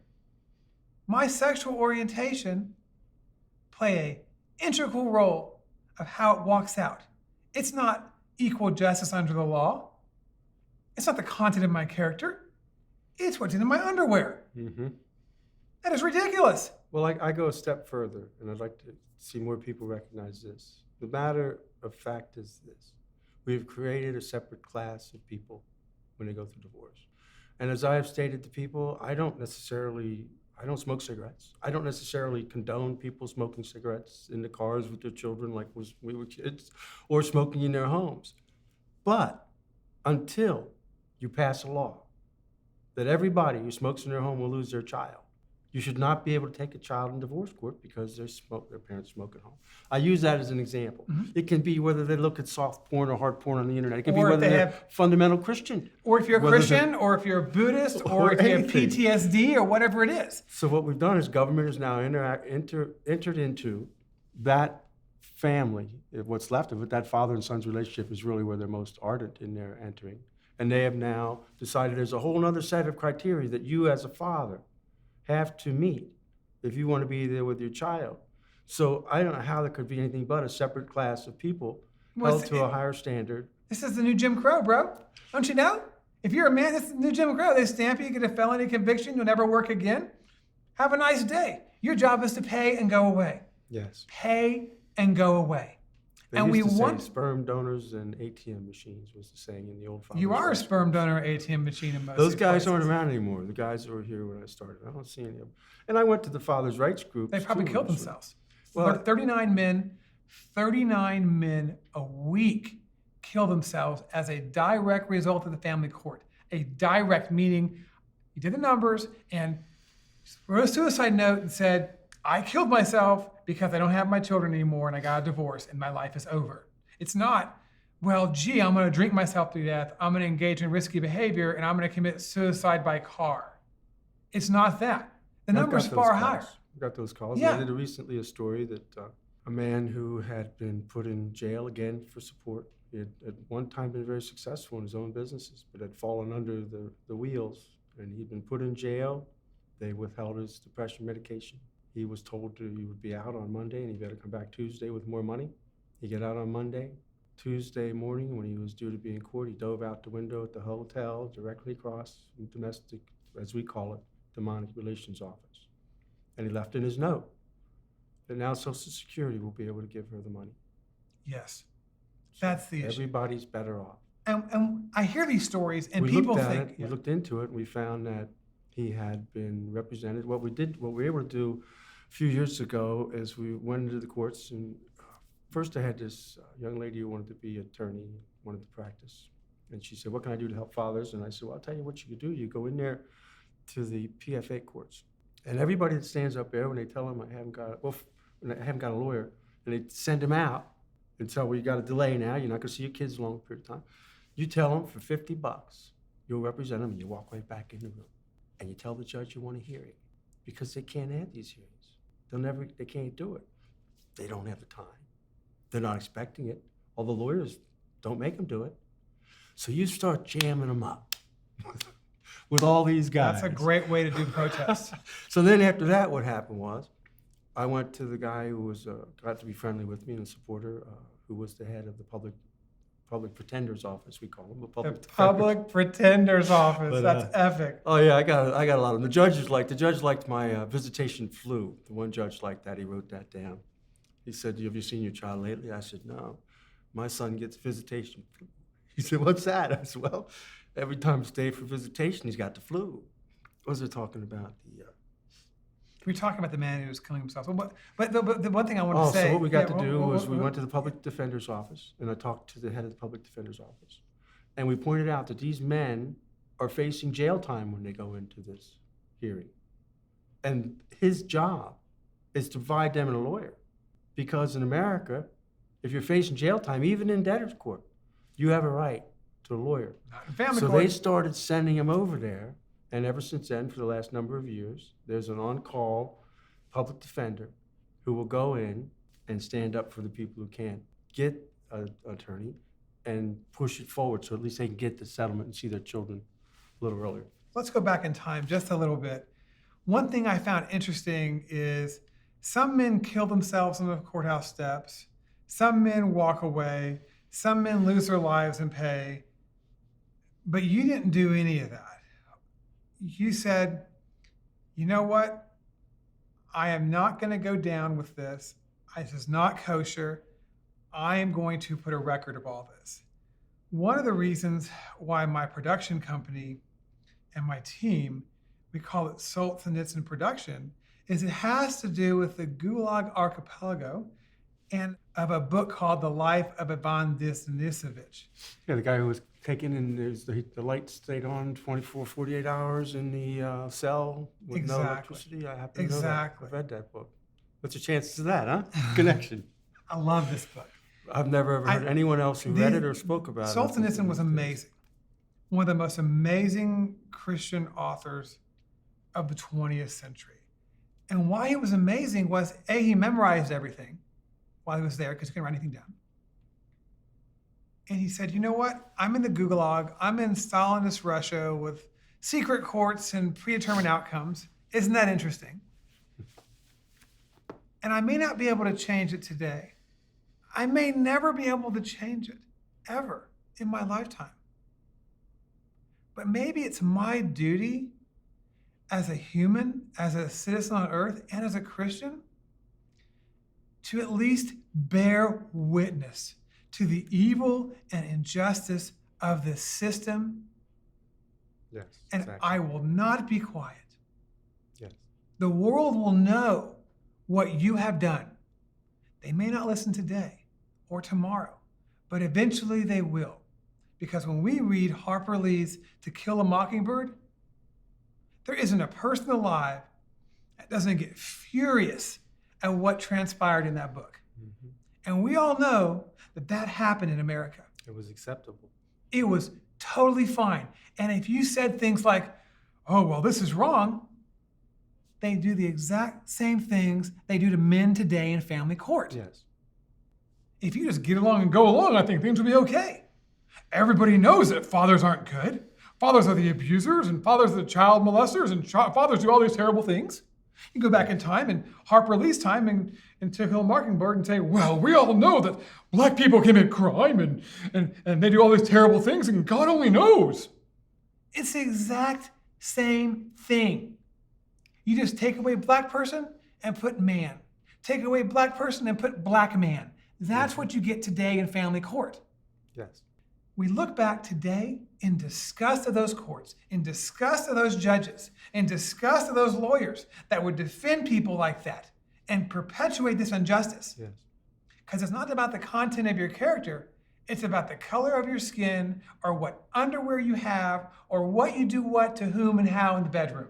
my sexual orientation play an integral role of how it walks out? It's not equal justice under the law. It's not the content of my character. It's what's in my underwear. Mm-hmm. That is ridiculous. Well, I go a step further, and I'd like to see more people recognize this. The matter of fact is this. We've created a separate class of people when they go through divorce. And as I have stated to people, I don't smoke cigarettes. I don't necessarily condone people smoking cigarettes in the cars with their children like we were kids, or smoking in their homes. But until you pass a law that everybody who smokes in their home will lose their child, you should not be able to take a child in divorce court because their parents smoke at home. I use that as an example. Mm-hmm. It can be whether they look at soft porn or hard porn on the internet. It can be Or if whether they they're have- fundamental Christian. Or if you're a Whether Christian, or if you're a Buddhist, or or if you have anything. PTSD, or whatever it is. So what we've done is government has now entered into that family, what's left of it, that father and son's relationship is really where they're most ardent in their entering. And they have now decided there's a whole other set of criteria that you as a father have to meet if you want to be there with your child. So I don't know how there could be anything but a separate class of people held to a higher standard. This is the new Jim Crow, bro. Don't you know? If you're a man, this is the new Jim Crow. They stamp you, get a felony conviction, you'll never work again. Have a nice day. Your job is to pay and go away. Yes. Pay and go away. They And used we to want- say sperm donors and ATM machines was the saying in the old father's You are a rights. sperm donor ATM machine in most Those of these guys aren't places. around anymore. The guys that were here when I started, I don't see any of them. And I went to the father's rights group. They probably killed themselves. Well- 39 men a week kill themselves as a direct result of the family court. A direct meaning, you did the numbers and wrote a suicide note and said, I killed myself because I don't have my children anymore and I got a divorce and my life is over. It's not, well, gee, I'm going to drink myself to death. I'm going to engage in risky behavior and I'm going to commit suicide by car. It's not that. The number's far higher. I got those calls. Yeah. I did recently a story that a man who had been put in jail again for support. He had at one time been very successful in his own businesses, but had fallen under the wheels. And he'd been put in jail. They withheld his depression medication. He was told he would be out on Monday and he better come back Tuesday with more money. He got out on Monday. Tuesday morning, when he was due to be in court, he dove out the window at the hotel directly across from domestic, as we call it, demonic relations office. And he left in his note that now Social Security will be able to give her the money. Yes, that's the issue. Everybody's better off. And I hear these stories and We people looked at think, it, we looked into it, and we found that he had been represented. What we were able to do a few years ago is we went into the courts, and first I had this young lady who wanted to be an attorney, wanted to practice. And she said, what can I do to help fathers? And I said, well, I'll tell you what you could do. You go in there to the PFA courts. And everybody that stands up there, when they tell them I haven't got a lawyer, and they send them out and tell, well, you got a delay now, you're not gonna see your kids a long period of time. You tell them for $50, you'll represent them, and you walk right back in the room. And you tell the judge you want a hearing, because they can't have these hearings. They can't do it. They don't have the time. They're not expecting it. All the lawyers don't make them do it. So you start jamming them up with all these guys. that's a great way to do protests. So then after that, what happened was, I went to the guy who was got to be friendly with me and a supporter, who was the head of the public pretender's office, we call him. The Public defender's. public pretender's office. But, That's epic. Oh yeah, I got a lot of them. The judge liked my visitation flu. The one judge liked that. He wrote that down. He said, have you seen your child lately? I said, no. My son gets visitation flu. He said, what's that? I said, well, every time I stay for visitation, he's got the flu. What was I talking about? We're talking about the man who was killing himself. But the one thing I want to say. So what we got to do was we went to the public defender's office, and I talked to the head of the public defender's office. And we pointed out that these men are facing jail time when they go into this hearing. And his job is to provide them a lawyer. Because in America, if you're facing jail time, even in debtor's court, you have a right to a lawyer. Not in family So court. they started sending him over there. And ever since then, for the last number of years, there's an on-call public defender who will go in and stand up for the people who can't get an attorney and push it forward so at least they can get the settlement and see their children a little earlier. Let's go back in time just a little bit. One thing I found interesting is some men kill themselves on the courthouse steps, some men walk away, some men lose their lives and pay, but you didn't do any of that. You said, you know what? I am not going to go down with this. This is not kosher. I am going to put a record of all this. One of the reasons why my production company and my team, we call it Solzhenitsyn Production, is it has to do with the Gulag Archipelago and of a book called The Life of Ivan Denisovich. Yeah, the guy who was taken and the light stayed on 24, 48 hours in the cell with no electricity. I happen to know that. I've read that book. What's the chances of that, huh? Connection. I love this book. I've never ever heard anyone else who read it or spoke about it. Solzhenitsyn was amazing. One of the most amazing Christian authors of the 20th century. And why he was amazing was, A, he memorized everything while he was there because he couldn't write anything down. And he said, you know what? I'm in the Gulag. I'm in Stalinist Russia with secret courts and predetermined outcomes. Isn't that interesting? And I may not be able to change it today. I may never be able to change it, ever, in my lifetime. But maybe it's my duty as a human, as a citizen on earth, and as a Christian, to at least bear witness to the evil and injustice of this system. Yes, and exactly. I will not be quiet. Yes. The world will know what you have done. They may not listen today or tomorrow, but eventually they will. Because when we read Harper Lee's To Kill a Mockingbird, there isn't a person alive that doesn't get furious at what transpired in that book. Mm-hmm. And we all know that that happened in America. It was acceptable. It was totally fine. And if you said things like, oh, well, this is wrong, they do the exact same things they do to men today in family court. Yes. If you just get along and go along, I think things will be okay. Everybody knows that fathers aren't good. Fathers are the abusers, and fathers are the child molesters, and fathers do all these terrible things. You go back in time, in Harper Lee's time, and To Kill a Mockingbird, and say, well, we all know that black people commit crime, and they do all these terrible things, and God only knows. It's the exact same thing. You just take away black person and put man. Take away black person and put black man. That's what you get today in family court. Yes. We look back today in disgust of those courts, in disgust of those judges, in disgust of those lawyers that would defend people like that and perpetuate this injustice. Yes. Because it's not about the content of your character, it's about the color of your skin or what underwear you have or what you do what to whom and how in the bedroom.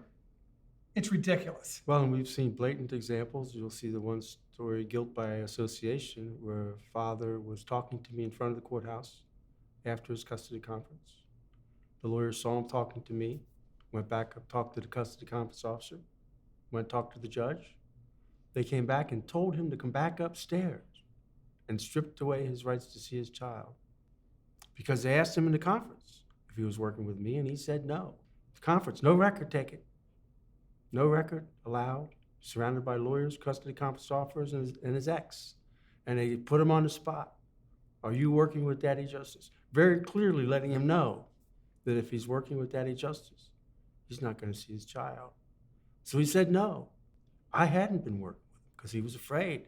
It's ridiculous. Well, and we've seen blatant examples. You'll see the one story, Guilt by Association, where a father was talking to me in front of the courthouse after his custody conference. The lawyer saw him talking to me, went back up, talked to the custody conference officer, went talked to the judge. They came back and told him to come back upstairs and stripped away his rights to see his child. Because they asked him in the conference if he was working with me, and he said no. The conference, no record taken. No record allowed, surrounded by lawyers, custody conference officers, and his ex. And they put him on the spot. Are you working with Daddy Justice? Very clearly letting him know that if he's working with Daddy Justice, he's not going to see his child. So he said no. I hadn't been working with him because he was afraid.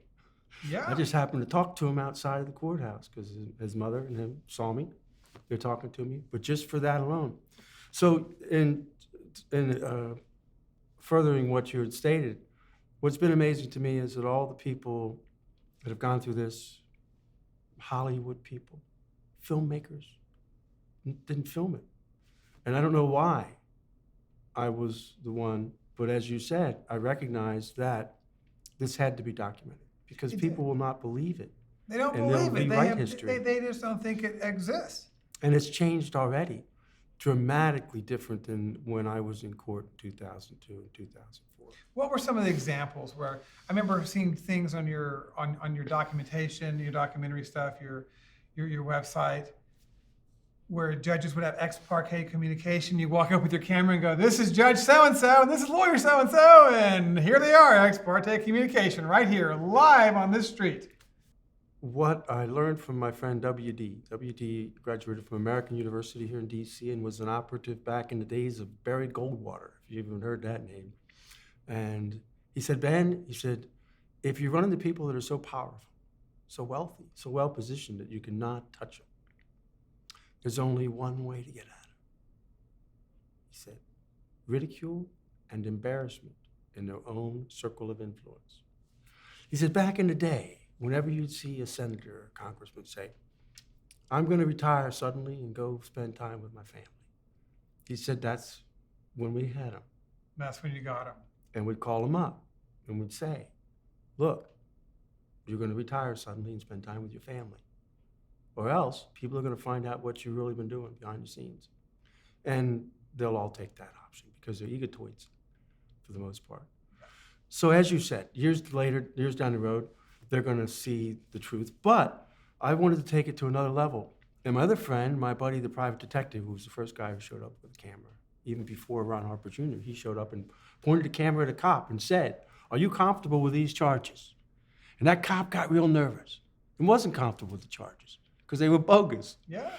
Yeah. I just happened to talk to him outside of the courthouse because his mother and him saw me. They're talking to me, but just for that alone. So in furthering what you had stated, what's been amazing to me is that all the people that have gone through this, Hollywood people, filmmakers, didn't film it. And I don't know why I was the one, but as you said, I recognized that this had to be documented because people will not believe it. They don't And they'll believe it. rewrite history. They just don't think it exists. And it's changed already, dramatically different than when I was in court in 2002 and 2004. What were some of the examples where I remember seeing things on your documentation, your documentary stuff, your website, where judges would have ex-parte communication. You walk up with your camera and go, "This is Judge so-and-so, and this is lawyer so-and-so, and here they are, ex-parte communication, right here, live on this street." What I learned from my friend W.D. W.D. graduated from American University here in D.C. and was an operative back in the days of Barry Goldwater, if you even heard that name. And he said, "Ben," he said, "if you run into people that are so powerful, so wealthy, so well-positioned that you cannot touch them, there's only one way to get at them." He said, "ridicule and embarrassment in their own circle of influence." He said, back in the day, whenever you'd see a senator or a congressman say, "I'm going to retire suddenly and go spend time with my family," he said that's when we had them. That's when you got them. And we'd call them up and we'd say, "Look, you're going to retire suddenly and spend time with your family, or else people are going to find out what you've really been doing behind the scenes." And they'll all take that option because they're egotoids for the most part. So as you said, years down the road, they're going to see the truth. But I wanted to take it to another level. And my other friend, my buddy, the private detective, who was the first guy who showed up with a camera, even before Ron Harper Jr., he showed up and pointed the camera at a cop and said, "Are you comfortable with these charges?" And that cop got real nervous and wasn't comfortable with the charges because they were bogus. Yeah.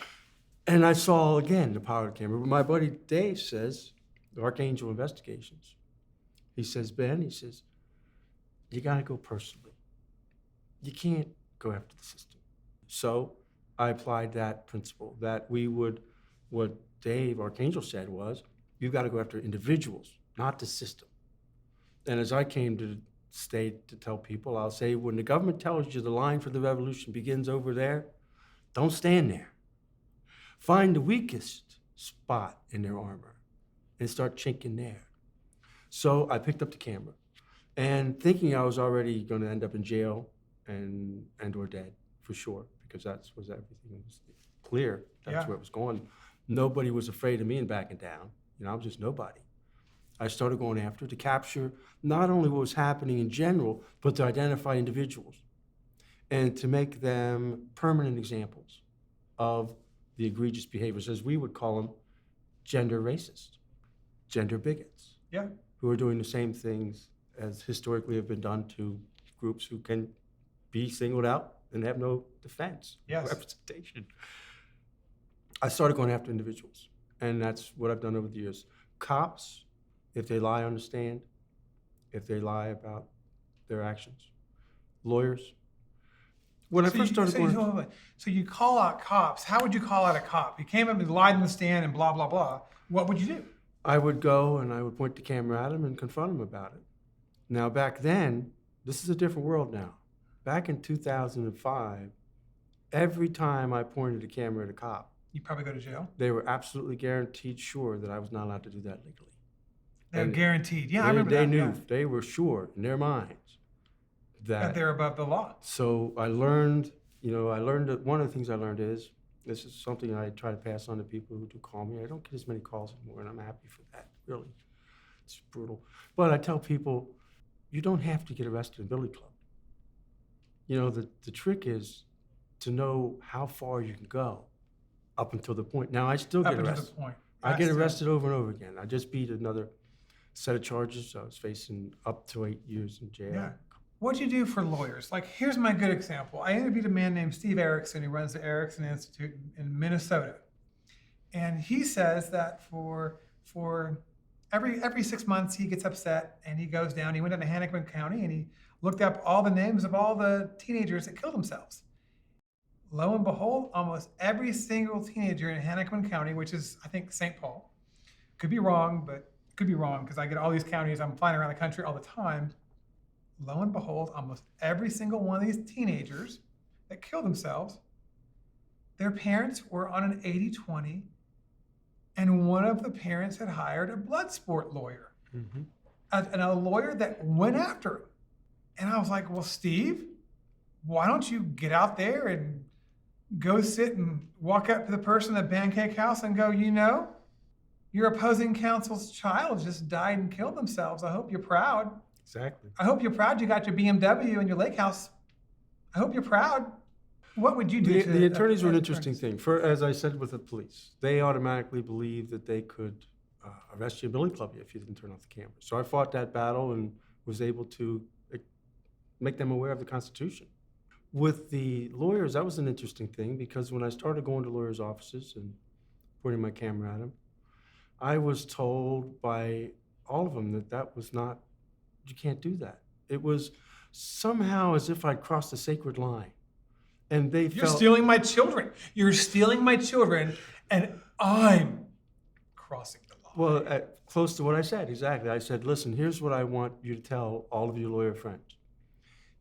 And I saw, again, the power of the camera. But my buddy Dave says, Archangel Investigations, he says, "Ben," he says, "you got to go personally. You can't go after the system." So I applied that principle that we would, what Dave Archangel said was, you've got to go after individuals, not the system. And as I came to state to tell people, I'll say, when the government tells you the line for the revolution begins over there, don't stand there. Find the weakest spot in their armor and start chinking there. So I picked up the camera and thinking I was already going to end up in jail and or dead for sure, because that's was everything was clear. That's where it was going. Nobody was afraid of me and backing down. I was just nobody. I started going after to capture not only what was happening in general, but to identify individuals and to make them permanent examples of the egregious behaviors, as we would call them, gender racists, gender bigots, who are doing the same things as historically have been done to groups who can be singled out and have no defense, representation. I started going after individuals, and that's what I've done over the years. Cops, if they lie on the stand, if they lie about their actions. Lawyers. When I first started going... So you call out cops. How would you call out a cop? You came up and lied on the stand and blah, blah, blah. What would you do? I would go and I would point the camera at him and confront him about it. Now, back then, this is a different world now. Back in 2005, every time I pointed a camera at a cop, you'd probably go to jail? They were absolutely guaranteed sure that I was not allowed to do that legally. They were guaranteed. Yeah, I remember that. They knew. They were sure in their minds that they're above the law. So I learned that one of the things I learned is, this is something I try to pass on to people who do call me. I don't get as many calls anymore, and I'm happy for that, really. It's brutal. But I tell people, you don't have to get arrested in a billy club. The trick is to know how far you can go up until the point. Now, I still get arrested. I get arrested over and over again. I just beat another set of charges. I was facing up to 8 years in jail. Yeah. What'd you do for lawyers? Like, here's my good example. I interviewed a man named Steve Erickson, who runs the Erickson Institute in Minnesota. And he says that for every 6 months, he gets upset and he goes down. He went down to Hennepin County and he looked up all the names of all the teenagers that killed themselves. Lo and behold, almost every single teenager in Hennepin County, which is, I think, St. Paul, could be wrong, but could be wrong because I get all these counties. I'm flying around the country all the time. Lo and behold, almost every single one of these teenagers that killed themselves, their parents were on an 80-20, and one of the parents had hired a blood sport lawyer, and a lawyer that went after him. And I was like, well, Steve, why don't you get out there and go sit and walk up to the person at the pancake house and go, Your opposing counsel's child just died and killed themselves. I hope you're proud. Exactly. I hope you're proud you got your BMW and your lake house. I hope you're proud. What would you do? The attorneys were an interesting thing. As I said with the police, they automatically believed that they could arrest you and billy club you if you didn't turn off the camera. So I fought that battle and was able to make them aware of the Constitution. With the lawyers, that was an interesting thing because when I started going to lawyers' offices and pointing my camera at them, I was told by all of them that was not, you can't do that. It was somehow as if I'd crossed a sacred line. And they You're stealing my children. You're stealing my children, and I'm crossing the line. Well, close to what I said, exactly. I said, listen, here's what I want you to tell all of your lawyer friends.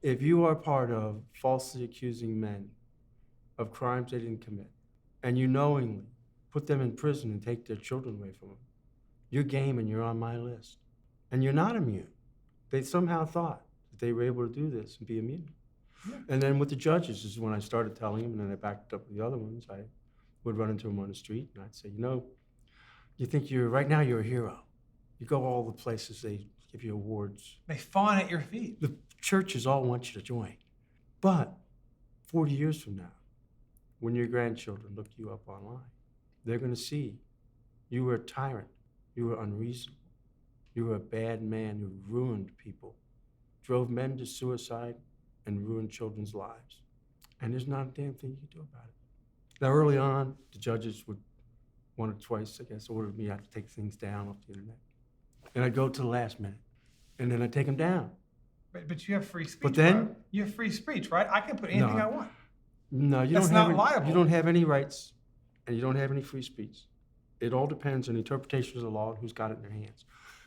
If you are part of falsely accusing men of crimes they didn't commit, and you knowingly put them in prison and take their children away from them, you're game and you're on my list. And you're not immune. They somehow thought that they were able to do this and be immune. Yeah. And then with the judges is when I started telling them, and then I backed up with the other ones. I would run into them on the street, and I'd say, you think right now you're a hero. You go all the places they give you awards. They fawn at your feet. The churches all want you to join. But 40 years from now, when your grandchildren look you up online, they're going to see you were a tyrant, you were unreasonable, you were a bad man who ruined people, drove men to suicide, and ruined children's lives. And there's not a damn thing you can do about it. Now, early on, the judges would, one or twice, I guess, order me out to take things down off the internet. And I'd go to the last minute, and then I'd take them down. But you have free speech. But then, bro. You have free speech, right? I can put anything I want. No, That's not liable. You don't have any rights, and you don't have any free speech. It all depends on the interpretation of the law and who's got it in their hands.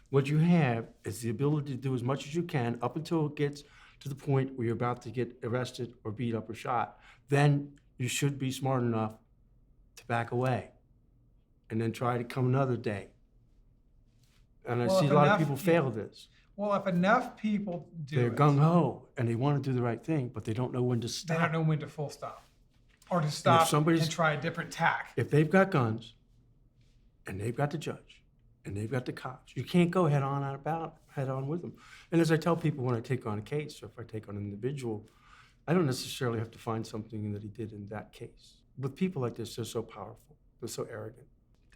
What you have is the ability to do as much as you can up until it gets to the point where you're about to get arrested or beat up or shot. Then you should be smart enough to back away and then try to come another day. And I see a lot of people fail this. Well, if enough people do They're gung-ho and they want to do the right thing, but they don't know when to stop. They don't know when to full stop. Or to stop and try a different tack. If they've got guns and they've got the judge and they've got the cops, you can't go head on with them. And as I tell people when I take on a case or if I take on an individual, I don't necessarily have to find something that he did in that case. With people like this, they're so powerful, they're so arrogant.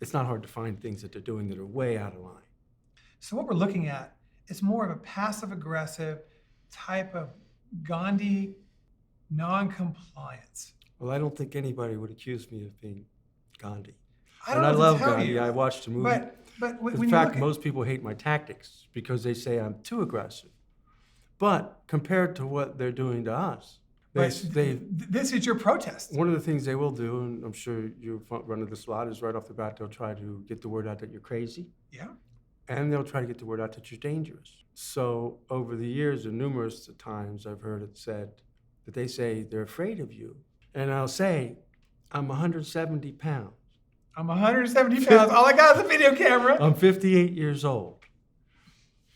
It's not hard to find things that they're doing that are way out of line. So what we're looking at is more of a passive-aggressive type of Gandhi non-compliance. Well, I don't think anybody would accuse me of being Gandhi. I don't and know I to love tell Gandhi. you. I watched the movie. But in fact, most people hate my tactics because they say I'm too aggressive. But compared to what they're doing to us, this is your protest. One of the things they will do, and I'm sure you're front running this a lot, is right off the bat they'll try to get the word out that you're crazy. Yeah. And they'll try to get the word out that you're dangerous. So over the years, and numerous times I've heard it said that they say they're afraid of you. And I'll say, I'm 170 pounds. I'm 170 pounds. All I got is a video camera. I'm 58 years old.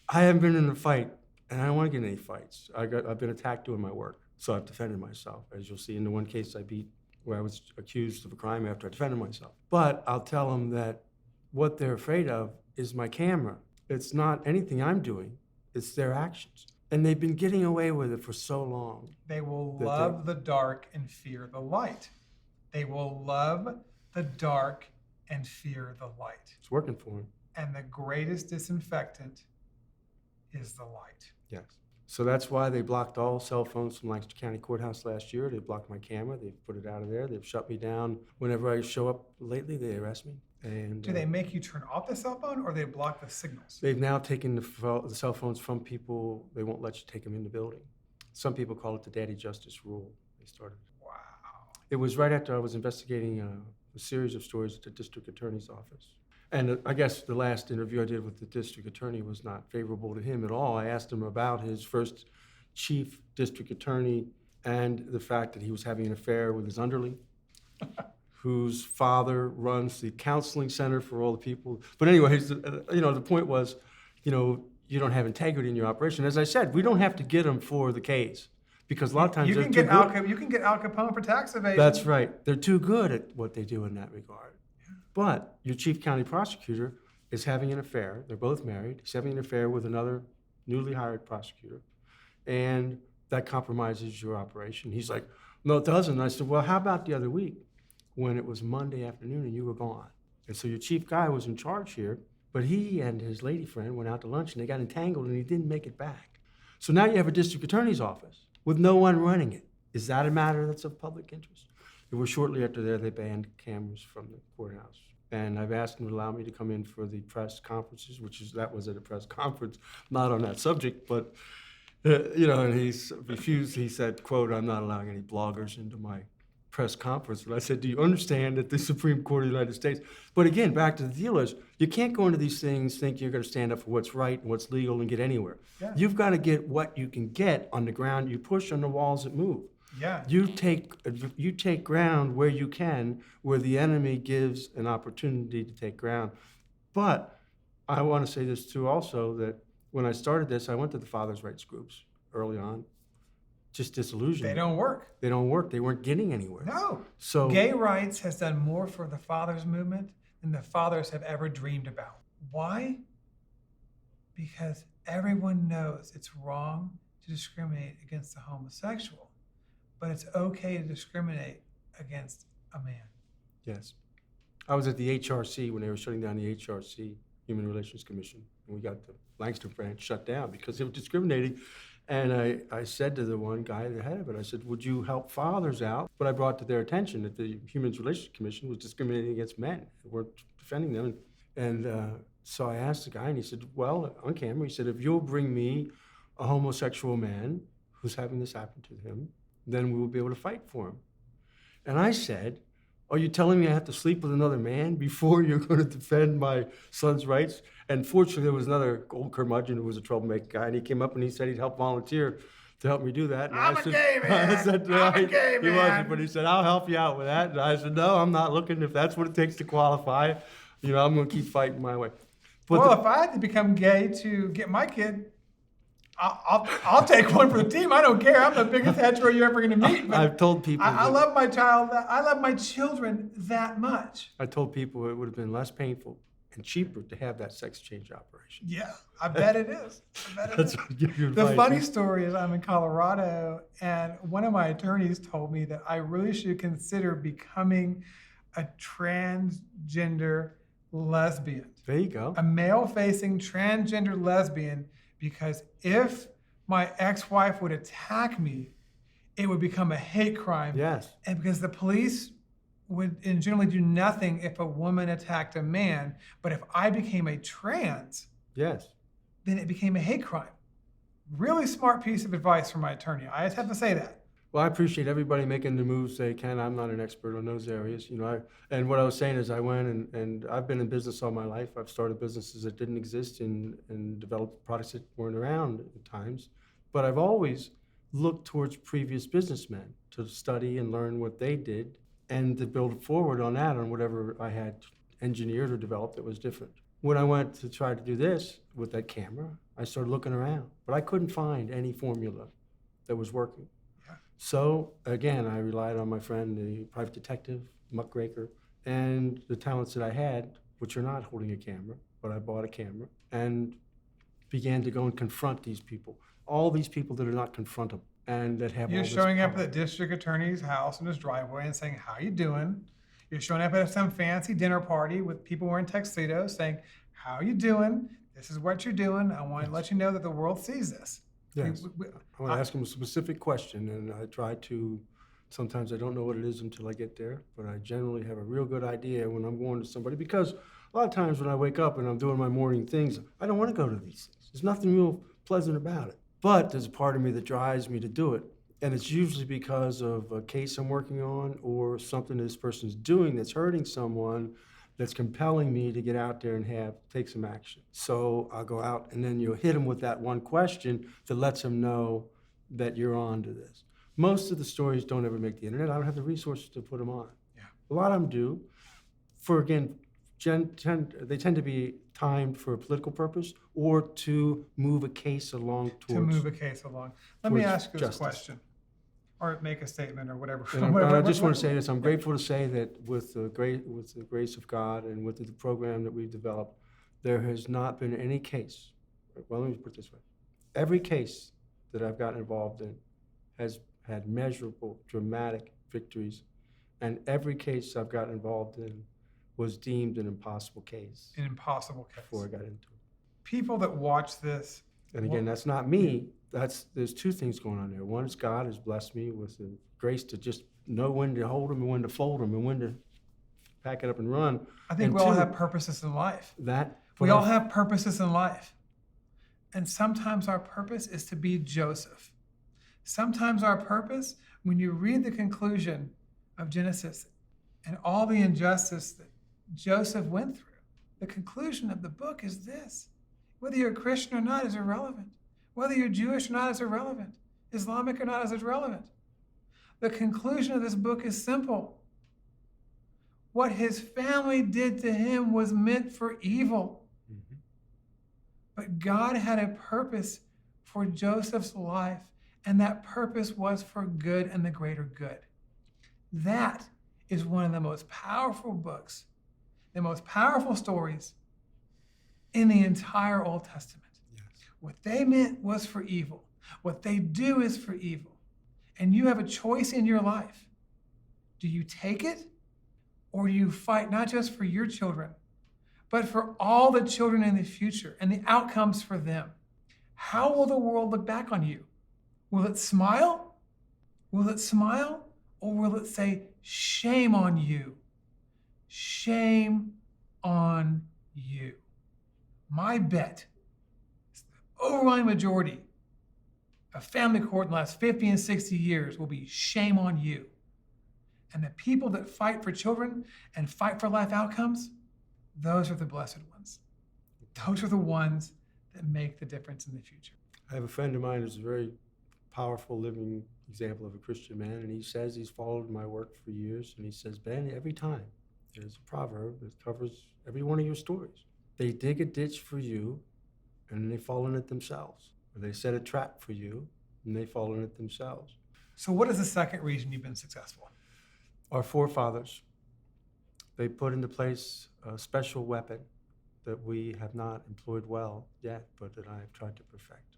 I haven't been in a fight, and I don't want to get in any fights. I've been attacked doing my work, so I've defended myself. As you'll see in the one case I beat where I was accused of a crime after I defended myself. But I'll tell them that what they're afraid of is my camera. It's not anything I'm doing, it's their actions. And they've been getting away with it for so long. They will love the dark and fear the light. They will love the dark and fear the light. It's working for them. And the greatest disinfectant is the light. Yes. So that's why they blocked all cell phones from Lancaster County Courthouse last year. They blocked my camera. They've put it out of there. They've shut me down. Whenever I show up lately, they arrest me. And do they make you turn off the cell phone or they block the signals? They've now taken the cell phones from people. They won't let you take them in the building. Some people call it the daddy justice rule. They started. Wow. It was right after I was investigating a series of stories at the district attorney's office. And I guess the last interview I did with the district attorney was not favorable to him at all. I asked him about his first chief district attorney and the fact that he was having an affair with his underling, whose father runs the counseling center for all the people. But anyways, the point was, you don't have integrity in your operation. As I said, we don't have to get them for the case because a lot of times you can get Al Capone for tax evasion. That's right. They're too good at what they do in that regard. But your chief county prosecutor is having an affair. They're both married. He's having an affair with another newly hired prosecutor. And that compromises your operation. He's like, no, it doesn't. And I said, well, how about the other week when it was Monday afternoon and you were gone? And so your chief guy was in charge here, but he and his lady friend went out to lunch and they got entangled and he didn't make it back. So now you have a district attorney's office with no one running it. Is that a matter that's of public interest? It was shortly after there they banned cameras from the courthouse. And I've asked him to allow me to come in for the press conferences, that was at a press conference, not on that subject, but and he's refused. He said, quote, I'm not allowing any bloggers into my press conference. And I said, do you understand that the Supreme Court of the United States, but again, back to the deal is, you can't go into these things think you're going to stand up for what's right and what's legal and get anywhere. Yeah. You've got to get what you can get on the ground. You push on the walls that move. Yeah. You take ground where you can, where the enemy gives an opportunity to take ground. But I want to say this too also, that when I started this, I went to the fathers' rights groups early on, just disillusioned. They don't work. They don't work. They weren't getting anywhere. No. So gay rights has done more for the fathers movement than the fathers have ever dreamed about. Why? Because everyone knows it's wrong to discriminate against the homosexual, but it's okay to discriminate against a man. Yes. I was at the HRC when they were shutting down the HRC, Human Relations Commission, and we got the Lancaster branch shut down because they were discriminating. And I said to the one guy, the head of it, I said, would you help fathers out? But I brought to their attention that the Human Relations Commission was discriminating against men. They weren't defending them. And so I asked the guy, and he said, well, on camera, he said, if you'll bring me a homosexual man who's having this happen to him, then we will be able to fight for him. And I said, are you telling me I have to sleep with another man before you're going to defend my son's rights? And fortunately, there was another old curmudgeon who was a troublemaker guy, and he came up and he said he'd help volunteer to help me do that. And I'm a gay man. I said, I'm a gay he man. wasn't, but he said, I'll help you out with that. And I said, no, I'm not looking. If that's what it takes to qualify, I'm going to keep fighting my way. But well, if I had to become gay to get my kid, I'll take one for the team. I don't care. I'm the biggest hetero you're ever going to meet. I've told people. I love my child. I love my children that much. I told people it would have been less painful and cheaper to have that sex change operation. Yeah, I bet it is. That's what I give you The advice. funny story is I'm in Colorado, and one of my attorneys told me that I really should consider becoming a transgender lesbian. There you go. A male-facing transgender lesbian, because if my ex-wife would attack me, it would become a hate crime. Yes. And because the police would generally do nothing if a woman attacked a man, but if I became a trans, Yes. then it became a hate crime. Really smart piece of advice from my attorney. I just have to say that. Well, I appreciate everybody making the moves they can. I'm not an expert on those areas, and what I was saying is I went and I've been in business all my life. I've started businesses that didn't exist and developed products that weren't around at times. But I've always looked towards previous businessmen to study and learn what they did and to build forward on that, on whatever I had engineered or developed that was different. When I went to try to do this with that camera, I started looking around, but I couldn't find any formula that was working. So again, I relied on my friend, the private detective, muckraker, and the talents that I had, which are not holding a camera, but I bought a camera and began to go and confront these people. All these people that are not confrontable and that have all You're this showing up power. at the district attorney's house in his driveway and saying, how you doing? You're showing up at some fancy dinner party with people wearing tuxedos saying, how you doing? This is what you're doing. I want to let you know that the world sees this. Yes. I want to ask them a specific question, and I try to, sometimes I don't know what it is until I get there, but I generally have a real good idea when I'm going to somebody, because a lot of times when I wake up and I'm doing my morning things, I don't want to go to these things. There's nothing real pleasant about it. But there's a part of me that drives me to do it, and it's usually because of a case I'm working on or something this person's doing that's hurting someone, that's compelling me to get out there and take some action. So I'll go out, and then you'll hit them with that one question that lets them know that you're on to this. Most of the stories don't ever make the internet. I don't have the resources to put them on. Yeah. A lot of them do. For, again, they tend to be timed for a political purpose or to move a case along towards. To move a case along. Let me towards ask you this justice. question. or make a statement or whatever. And I just want to say this. I'm grateful to say that with the grace of God and with the program that we've developed, there has not been any case. Well, let me put it this way. Every case that I've gotten involved in has had measurable, dramatic victories, and every case I've gotten involved in was deemed an impossible case. An impossible case. Before I got into it. People that watch this. And again, that's not me. There's two things going on there. One is God has blessed me with the grace to just know when to hold them and when to fold them and when to pack it up and run. I think we all have purposes in life. We all have purposes in life. And sometimes our purpose is to be Joseph. Sometimes our purpose, when you read the conclusion of Genesis and all the injustice that Joseph went through, the conclusion of the book is this. Whether you're a Christian or not is irrelevant. Whether you're Jewish or not is irrelevant. Islamic or not is irrelevant. The conclusion of this book is simple. What his family did to him was meant for evil. Mm-hmm. But God had a purpose for Joseph's life, and that purpose was for good and the greater good. That is one of the most powerful books, the most powerful stories in the entire Old Testament. Yes. What they meant was for evil. What they do is for evil. And you have a choice in your life. Do you take it, or do you fight not just for your children, but for all the children in the future and the outcomes for them? How will the world look back on you? Will it smile? Will it smile? Or will it say, shame on you? Shame on you. My bet is the overwhelming majority of family court in the last 50 and 60 years will be shame on you. And the people that fight for children and fight for life outcomes, those are the blessed ones. Those are the ones that make the difference in the future. I have a friend of mine who's a very powerful living example of a Christian man, and he says he's followed my work for years, and he says, Ben, every time there's a proverb that covers every one of your stories. They dig a ditch for you, and they fall in it themselves. Or they set a trap for you, and they fall in it themselves. So what is the second reason you've been successful? Our forefathers, they put into place a special weapon that we have not employed well yet, but that I have tried to perfect.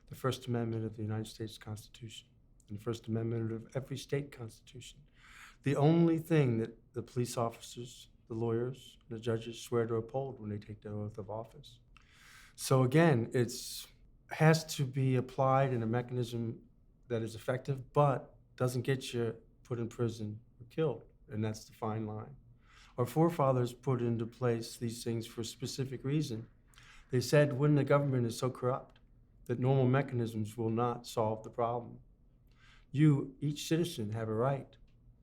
The First Amendment of the United States Constitution and the First Amendment of every state constitution. The only thing that the police officers, the lawyers, and the judges swear to uphold when they take their oath of office. So again, it has to be applied in a mechanism that is effective, but doesn't get you put in prison or killed, and that's the fine line. Our forefathers put into place these things for a specific reason. They said when the government is so corrupt that normal mechanisms will not solve the problem. You, each citizen, have a right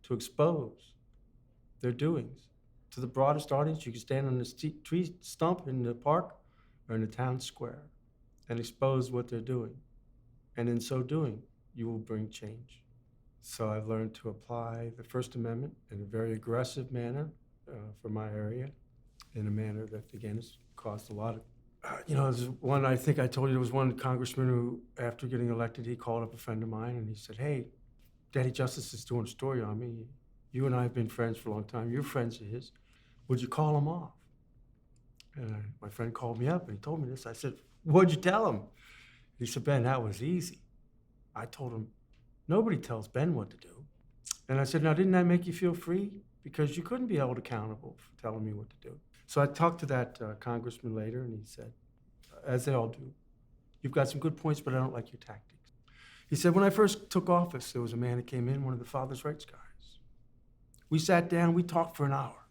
to expose their doings to the broadest audience. You can stand on the tree stump in the park or in the town square and expose what they're doing. And in so doing, you will bring change. So I've learned to apply the First Amendment in a very aggressive manner for my area, in a manner that, again, has caused a lot of there's one, I think I told you, there was one congressman who, after getting elected, he called up a friend of mine and he said, hey, Daddy Justice is doing a story on me. You and I have been friends for a long time. You're friends of his. Would you call him off? And my friend called me up and he told me this. I said, what'd you tell him? He said, Ben, that was easy. I told him, nobody tells Ben what to do. And I said, now, didn't that make you feel free? Because you couldn't be held accountable for telling me what to do. So I talked to that congressman later, and he said, as they all do, you've got some good points, but I don't like your tactics. He said, when I first took office, there was a man that came in, one of the father's rights guys. We sat down, we talked for an hour,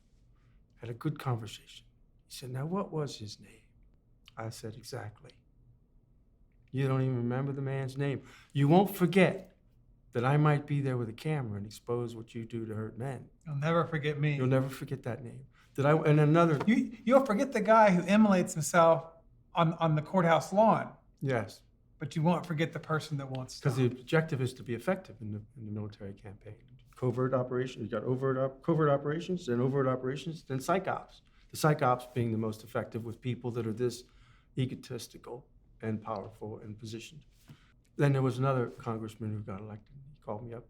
had a good conversation. He said, now, what was his name? I said, exactly. You don't even remember the man's name. You won't forget that I might be there with a camera and expose what you do to hurt men. You'll never forget me. You'll never forget that name. And another. You'll forget the guy who immolates himself on the courthouse lawn. Yes. But you won't forget the person that wants to. Because the objective is to be effective in the military campaign. Covert operations, you've got covert operations, then overt operations, then psych ops. The psych ops being the most effective with people that are this egotistical and powerful and positioned. Then there was another congressman who got elected. He called me up.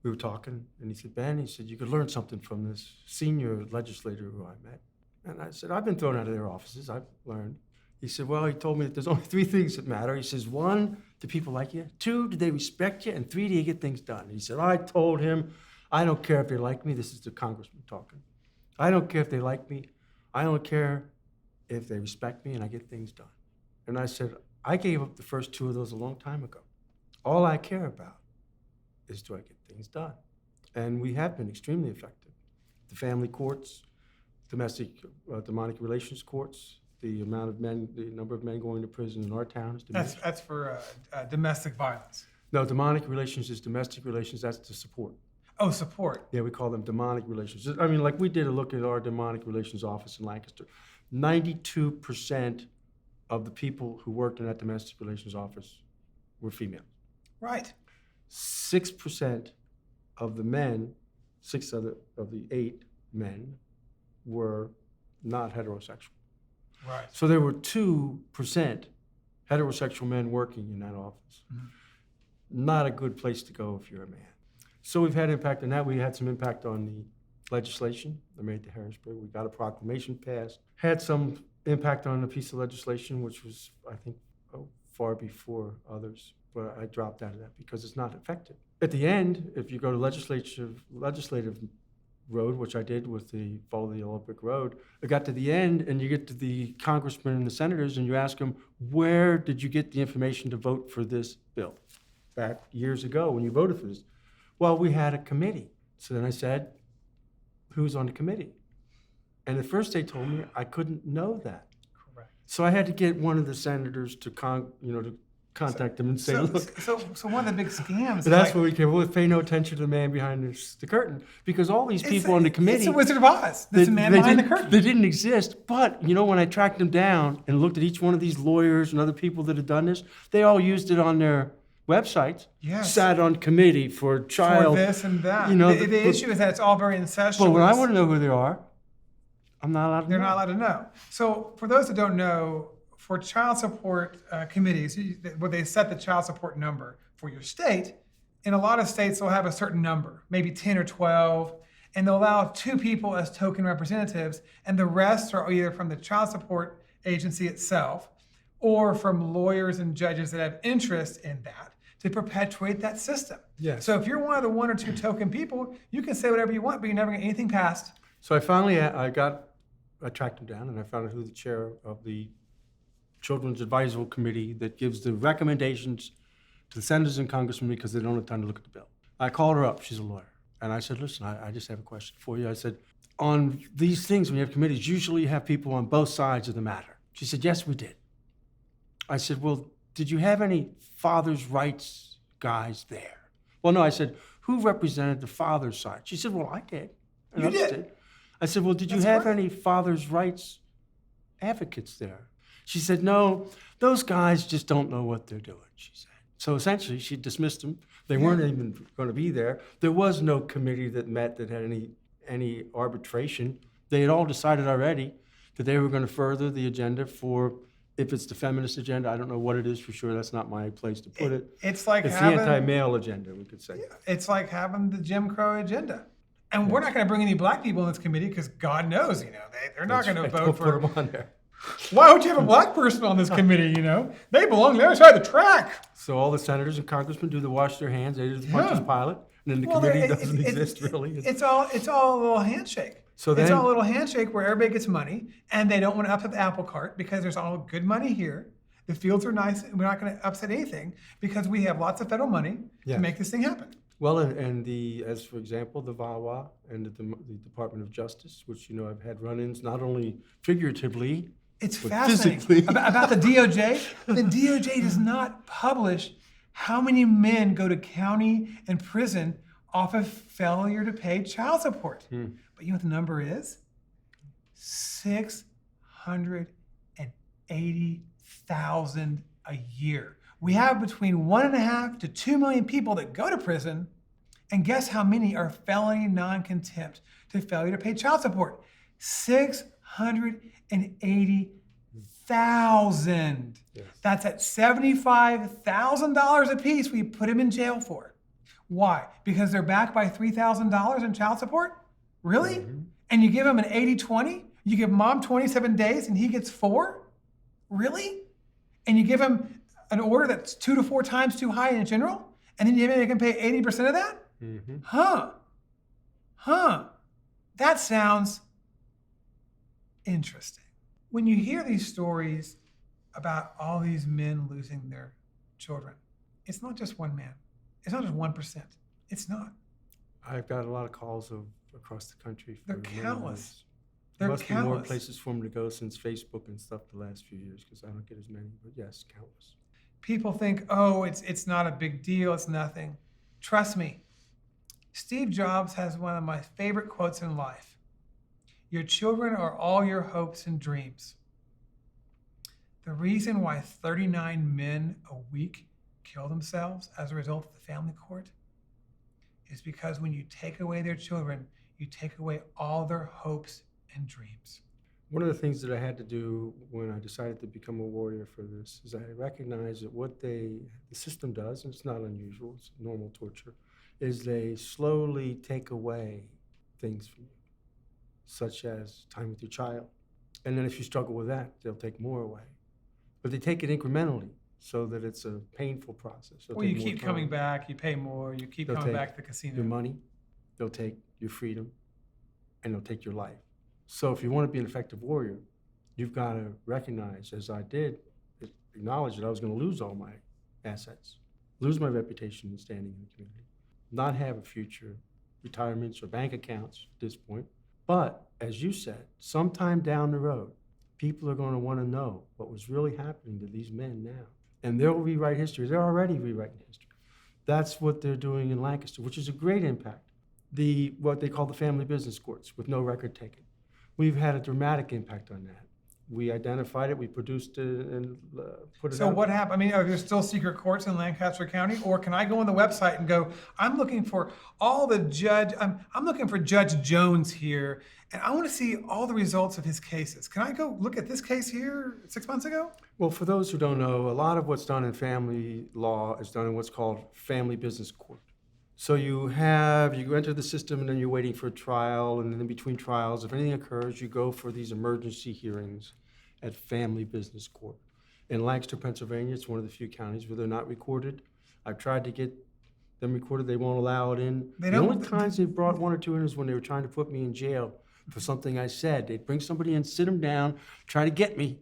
We were talking, and he said, Ben, he said, you could learn something from this senior legislator who I met. And I said, I've been thrown out of their offices. I've learned. He said, well, he told me that there's only 3 things that matter. He says, 1, do people like you? 2, do they respect you? And 3, do you get things done? He said, I told him, I don't care if they like me. This is the congressman talking. I don't care if they like me. I don't care if they respect me and I get things done. And I said, I gave up the first 2 of those a long time ago. All I care about is do I get things done? And we have been extremely effective. The family courts, domestic demonic relations courts, the number of men going to prison in our town is diminished. That's for domestic violence. No, demonic relations is domestic relations. That's to support. Oh, support. Yeah, we call them demonic relations. I mean, like we did a look at our demonic relations office in Lancaster. 92% of the people who worked in that domestic relations office were female. Right. 6% of the men, 6 of the 8 men were not heterosexual. Right. So there were 2% heterosexual men working in that office. Mm-hmm. Not a good place to go if you're a man. So we've had impact on that. We had some impact on the legislation. I made the Harrisburg. We got a proclamation passed. Had some impact on a piece of legislation, which was, I think, far before others. But I dropped out of that because it's not effective. At the end, if you go to legislative road, which I did with the Follow the Yellow Brick Road, I got to the end and you get to the congressmen and the senators and you ask them, where did you get the information to vote for this bill? Back years ago when you voted for this. Well, we had a committee. So then I said, who's on the committee? And at first they told me I couldn't know that. Correct. So I had to get one of the senators to contact them and say, look. So one of the big scams. That's where we came. We'll pay no attention to the man behind the curtain because all these people on the committee. It's the Wizard of Oz. There's a man behind the curtain. They didn't exist. But when I tracked them down and looked at each one of these lawyers and other people that had done this, they all used it on their websites. Yes. Sat on committee for child. For this and that. The issue is that it's all very incestuous. But when I want to know who they are, I'm not allowed to know. They're not allowed to know. So for those that don't know, for child support committees, where they set the child support number for your state, in a lot of states they'll have a certain number, maybe 10 or 12, and they'll allow 2 people as token representatives, and the rest are either from the child support agency itself or from lawyers and judges that have interest in that to perpetuate that system. Yes. So if you're one of the 1 or 2 token people, you can say whatever you want, but you never get anything passed. So I finally, I tracked them down and I found out who the chair of the Children's Advisory Committee that gives the recommendations to the senators and congressmen because they don't have time to look at the bill. I called her up. She's a lawyer. And I said, listen, I just have a question for you. I said, on these things, when you have committees, usually you have people on both sides of the matter. She said, yes, we did. I said, well, did you have any father's rights guys there? Well, no, I said, who represented the father's side? She said, well, I did. And You others did? I said, well, did you That's have right. any father's rights advocates there? She said, no, those guys just don't know what they're doing, she said. So essentially, she dismissed them. They weren't even going to be there. There was no committee that met that had any arbitration. They had all decided already that they were going to further the agenda for, if it's the feminist agenda, I don't know what it is for sure. That's not my place to put it. It's like It's having the anti-male agenda, we could say. It's like having the Jim Crow agenda. And we're not going to bring any black people in this committee because God knows, they're not going to vote Don't for. put them on there. Why would you have a black person on this committee? They belong on the other side of the track. So all the senators and congressmen do the wash their hands, they do the Pontius Pilate, and then the Well, committee doesn't exist really. It's all a little handshake. So It's then- all a little handshake where everybody gets money, and they don't want to upset the apple cart because there's all good money here. The fields are nice, and we're not going to upset anything because we have lots of federal money Yes. to make this thing happen. Well, and as for example, the VAWA and the Department of Justice, which I've had run-ins not only figuratively, It's but fascinating. physically. About the DOJ, the DOJ does not publish how many men go to county and prison off of failure to pay child support. But you know what the number is? 680,000 a year. We have between 1.5 to 2 million people that go to prison, and guess how many are felony non-contempt to failure to pay child support? 680,000. Yes. That's at $75,000 a piece we put him in jail for. Why? Because they're backed by $3,000 in child support? Really? And you give him an 80-20? You give mom 27 days and he gets 4? Really? And you give him an order that's 2 to 4 times too high in general? And then you make him pay 80% of that? Huh. That sounds interesting. When you hear these stories about all these men losing their children, it's not just one man. It's not just 1%. It's not. I've got a lot of calls across the country. They're countless. There must be more places for them to go since Facebook and stuff the last few years, because I don't get as many, but yes, countless. People think, oh, it's not a big deal, it's nothing. Trust me, Steve Jobs has one of my favorite quotes in life. Your children are all your hopes and dreams. The reason why 39 men a week kill themselves as a result of the family court is because when you take away their children, you take away all their hopes and dreams. One of the things that I had to do when I decided to become a warrior for this is I recognized that what the system does, and it's not unusual, it's normal torture, is they slowly take away things from you, such as time with your child. And then if you struggle with that, they'll take more away. But they take it incrementally so that it's a painful process. Well, you keep coming back, you pay more, you keep coming back to the casino. Your money, they'll take your freedom, and they'll take your life. So if you want to be an effective warrior, you've got to recognize, as I did, acknowledge that I was going to lose all my assets, lose my reputation and standing in the community, not have a future, retirements or bank accounts at this point. But as you said, sometime down the road, people are going to want to know what was really happening to these men now. And they'll rewrite history. They're already rewriting history. That's what they're doing in Lancaster, which is a great impact. What they call the family business courts with no record taken. We've had a dramatic impact on that. We identified it, we produced it, and put it out. So what happened? I mean, are there still secret courts in Lancaster County? Or can I go on the website and go, I'm looking for all the I'm looking for Judge Jones here, and I want to see all the results of his cases. Can I go look at this case here 6 months ago? Well, for those who don't know, a lot of what's done in family law is done in what's called family business court. So you enter the system and then you're waiting for a trial, and then in between trials, if anything occurs, you go for these emergency hearings at family business court. In Lancaster, Pennsylvania, it's one of the few counties where they're not recorded. I've tried to get them recorded, they won't allow it in. The only times they brought 1 or 2 in is when they were trying to put me in jail for something I said. They'd bring somebody in, sit them down, try to get me,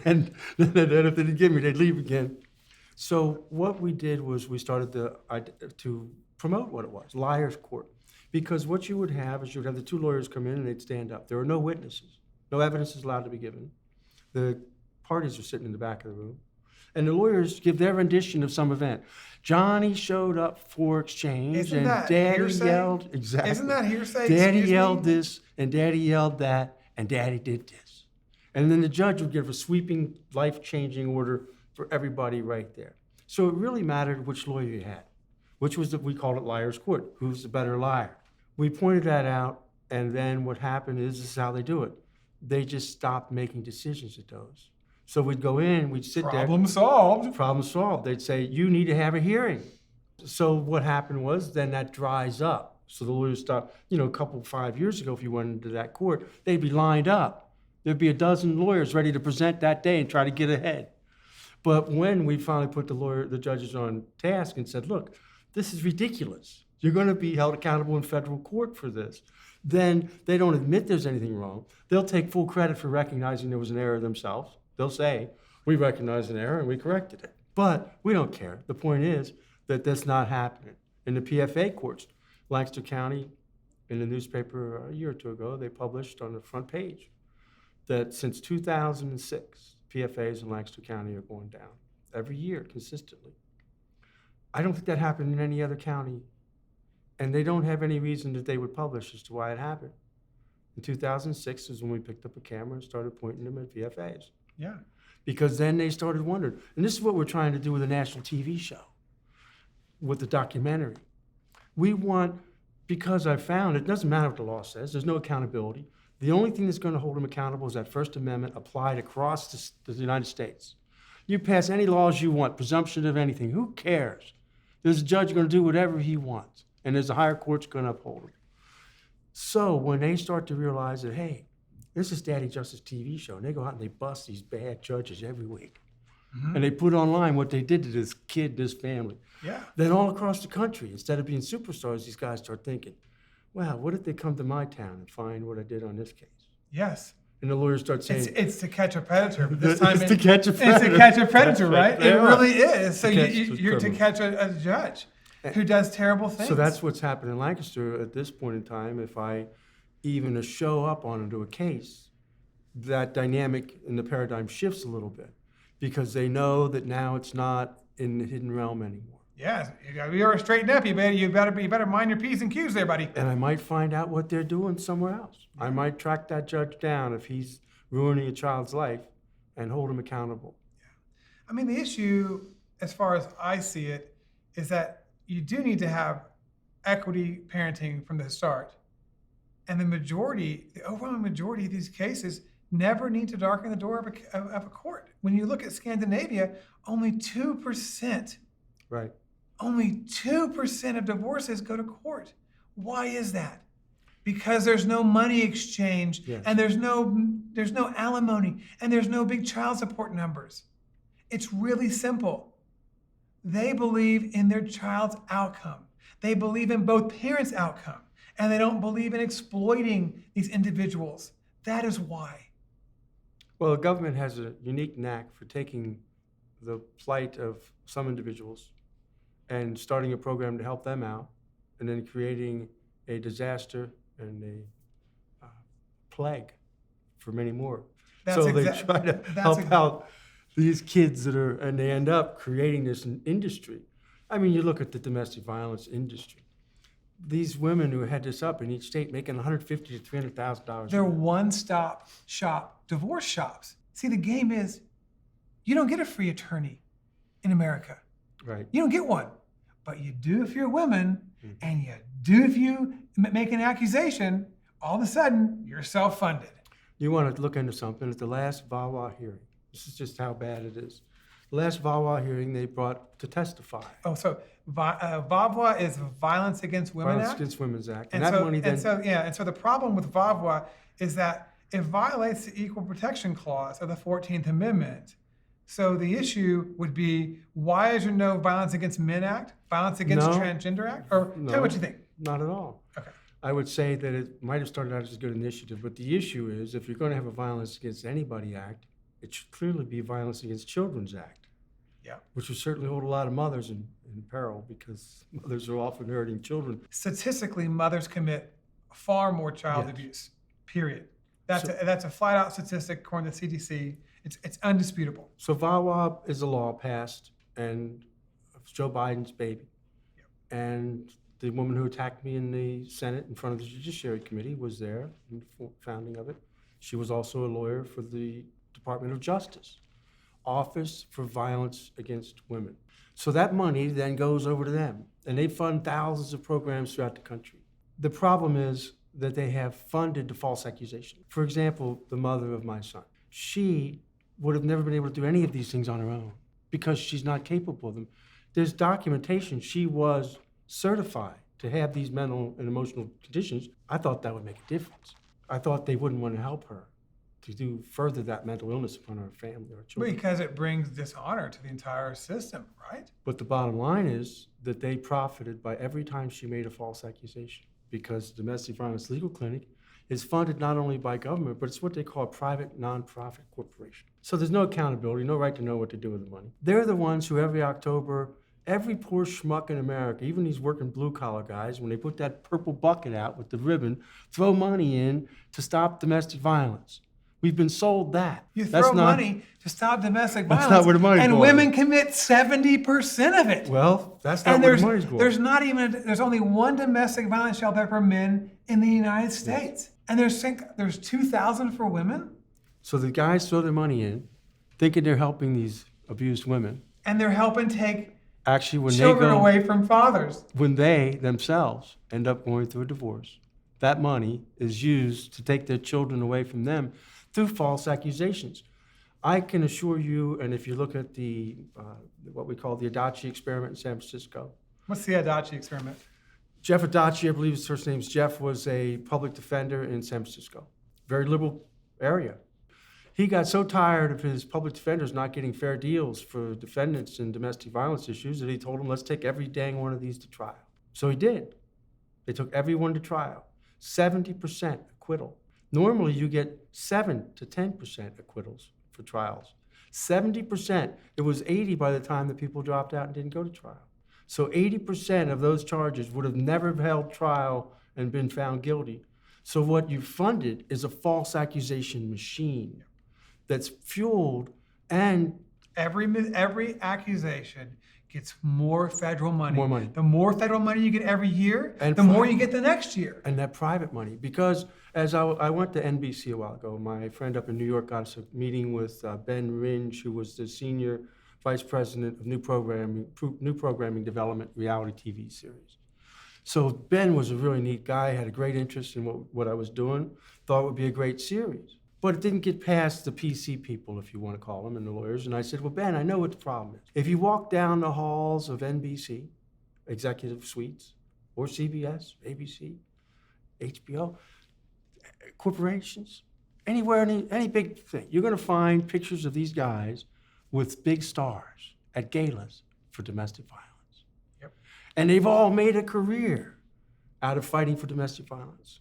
and then if they didn't get me, they'd leave again. So what we did was we started to promote what it was, liar's court. Because what you would have is the 2 lawyers come in and they'd stand up. There are no witnesses. No evidence is allowed to be given. The parties are sitting in the back of the room. And the lawyers give their rendition of some event. Johnny showed up for exchange, Isn't and that Daddy hearsay? yelled, exactly. Isn't that hearsay? Daddy Excuse yelled me? this, and Daddy yelled that, and Daddy did this. And then the judge would give a sweeping, life-changing order for everybody right there. So it really mattered which lawyer you had, which was we called it liar's court. Who's the better liar? We pointed that out, and then what happened is this is how they do it. They just stopped making decisions at those. So we'd go in, we'd sit there. Problem solved. Problem solved. They'd say, you need to have a hearing. So what happened was then that dries up. So the lawyers stopped, a couple 5 years ago, if you went into that court, they'd be lined up. There'd be a dozen lawyers ready to present that day and try to get ahead. But when we finally put the judges on task and said, look, this is ridiculous. You're going to be held accountable in federal court for this. Then they don't admit there's anything wrong. They'll take full credit for recognizing there was an error themselves. They'll say, we recognized an error and we corrected it. But we don't care. The point is that that's not happening. In the PFA courts, Lancaster County, in the newspaper a year or 2 ago, they published on the front page that since 2006, PFAs in Lancaster County are going down every year consistently. I don't think that happened in any other county, and they don't have any reason that they would publish as to why it happened. In 2006 is when we picked up a camera and started pointing them at PFAs. Yeah. Because then they started wondering, and this is what we're trying to do with a national TV show, with the documentary. We want, because I found it doesn't matter what the law says, there's no accountability. The only thing that's going to hold them accountable is that First Amendment applied across the United States. You pass any laws you want, presumption of anything, who cares? There's a judge going to do whatever he wants, and there's a higher court's going to uphold him. So when they start to realize that, hey, this is Daddy Justice TV show, and they go out and they bust these bad judges every week, and they put online what they did to this kid, this family. Yeah. Then all across the country, instead of being superstars, these guys start thinking, wow, what if they come to my town and find what I did on this case? Yes. And the lawyers start saying, It's to catch a predator, but this time it's to catch a predator. It's to catch a predator, That's right? right. It Yeah. really is. So To catch you're to criminals. catch a judge who does terrible things. so that's what's happened in Lancaster at this point in time. If I even show up onto a case, that dynamic in the paradigm shifts a little bit because they know that now it's not in the hidden realm anymore. Yes, you're straightened up. You better mind your P's and Q's there, buddy. And I might find out what they're doing somewhere else. I might track that judge down if he's ruining a child's life and hold him accountable. I mean, the issue, as far as I see it, is that you do need to have equity parenting from the start. And the overwhelming majority of these cases never need to darken the door of a court. When you look at Scandinavia, only 2%, Right. only 2% of divorces go to court. Why is that? Because there's no money exchange, Yes. and there's no alimony, and there's no big child support numbers. It's really simple. They believe in their child's outcome. They believe in both parents' outcome, and they don't believe in exploiting these individuals. That is why. Well, the government has a unique knack for taking the plight of some individuals and starting a program to help them out, and then creating a disaster and a plague for many more. That's so they exact- try to that's help ex- out these kids and they end up creating this industry. I mean, you look at the domestic violence industry. These women who head this up in each state making $150,000 to $300,000. They're one-stop shop divorce shops. See, the game is you don't get a free attorney in America. Right. You don't get one, but you do if you're a woman, and you do if you make an accusation. All of a sudden, you're self-funded. You want to look into something. At the last VAWA hearing, this is just how bad it is. The last VAWA hearing, they brought to testify. Oh, so VAWA is Violence Against Women Violence Act? Against Women's Act. And that so, money then, and so the problem with VAWA is that it violates the Equal Protection Clause of the 14th Amendment. So the issue would be, why is there no Violence Against Men Act, Violence Against No. Transgender Act? Or tell me what you think. not at all. Okay. I would say that it might have started out as a good initiative, but the issue is if you're going to have a Violence Against Anybody Act, it should clearly be Violence Against Children's Act. Yeah. Which would certainly hold a lot of mothers in peril because mothers are often hurting children. Statistically, mothers commit far more child Yes. abuse, period. That's a flat-out statistic according to CDC. It's undisputable. So VAWA is a law passed, and it's Joe Biden's baby. Yep. And the woman who attacked me in the Senate in front of the Judiciary Committee was there in the founding of it. She was also a lawyer for the Department of Justice, Office for Violence Against Women. So that money then goes over to them, and they fund thousands of programs throughout the country. The problem is that they have funded the false accusation. For example, the mother of my son. She would have never been able to do any of these things on her own because she's not capable of them. There's documentation. She was certified to have these mental and emotional conditions. I thought that would make a difference. I thought they wouldn't want to help her to do further that mental illness upon her family or children. Because it brings dishonor to the entire system, right? But the bottom line is that they profited by every time she made a false accusation because the Domestic Violence Legal Clinic is funded not only by government, but it's what they call a private nonprofit corporation. So there's no accountability, no right to know what to do with the money. They're the ones who every October, every poor schmuck in America, even these working blue-collar guys, when they put that purple bucket out with the ribbon, throw money in to stop domestic violence. We've been sold that. You That's throw not- money to stop domestic That's violence, not where the money's and going. women commit 70% of it. Well, that's not And where the money's going. there's only one domestic violence shelter for men in the United States, and there's 2,000 for women, So the guys throw their money in, thinking they're helping these abused women. and they're helping take Actually, when children they go, away from fathers. when they themselves end up going through a divorce, that money is used to take their children away from them through false accusations. I can assure you, and if you look at the what we call the Adachi Experiment in San Francisco, What's the Adachi experiment? Jeff Adachi, I believe his first name's Jeff, was a public defender in San Francisco. Very liberal area. He got so tired of his public defenders not getting fair deals for defendants in domestic violence issues that he told them, let's take every dang one of these to trial. So he did. They took every one to trial. 70% acquittal. Normally you get 7 to 10% acquittals for trials. 70%, it was 80 by the time the people dropped out and didn't go to trial. So 80% of those charges would have never held trial and been found guilty. So what you funded is a false accusation machine that's fueled and Every accusation gets more federal money. More money. The more federal money you get every year, And the more you get the next year. and that private money. Because as I went to NBC a while ago, my friend up in New York got us a meeting with Ben Ringe, who was the senior vice president of new programming development reality TV series. So Ben was a really neat guy, had a great interest in what I was doing, thought it would be a great series. But it didn't get past the PC people, if you want to call them, and the lawyers. And I said, well, Ben, I know what the problem is. If you walk down the halls of NBC, executive suites, or CBS, ABC, HBO, corporations, anywhere, any big thing, you're going to find pictures of these guys with big stars at galas for domestic violence. Yep. And they've all made a career out of fighting for domestic violence.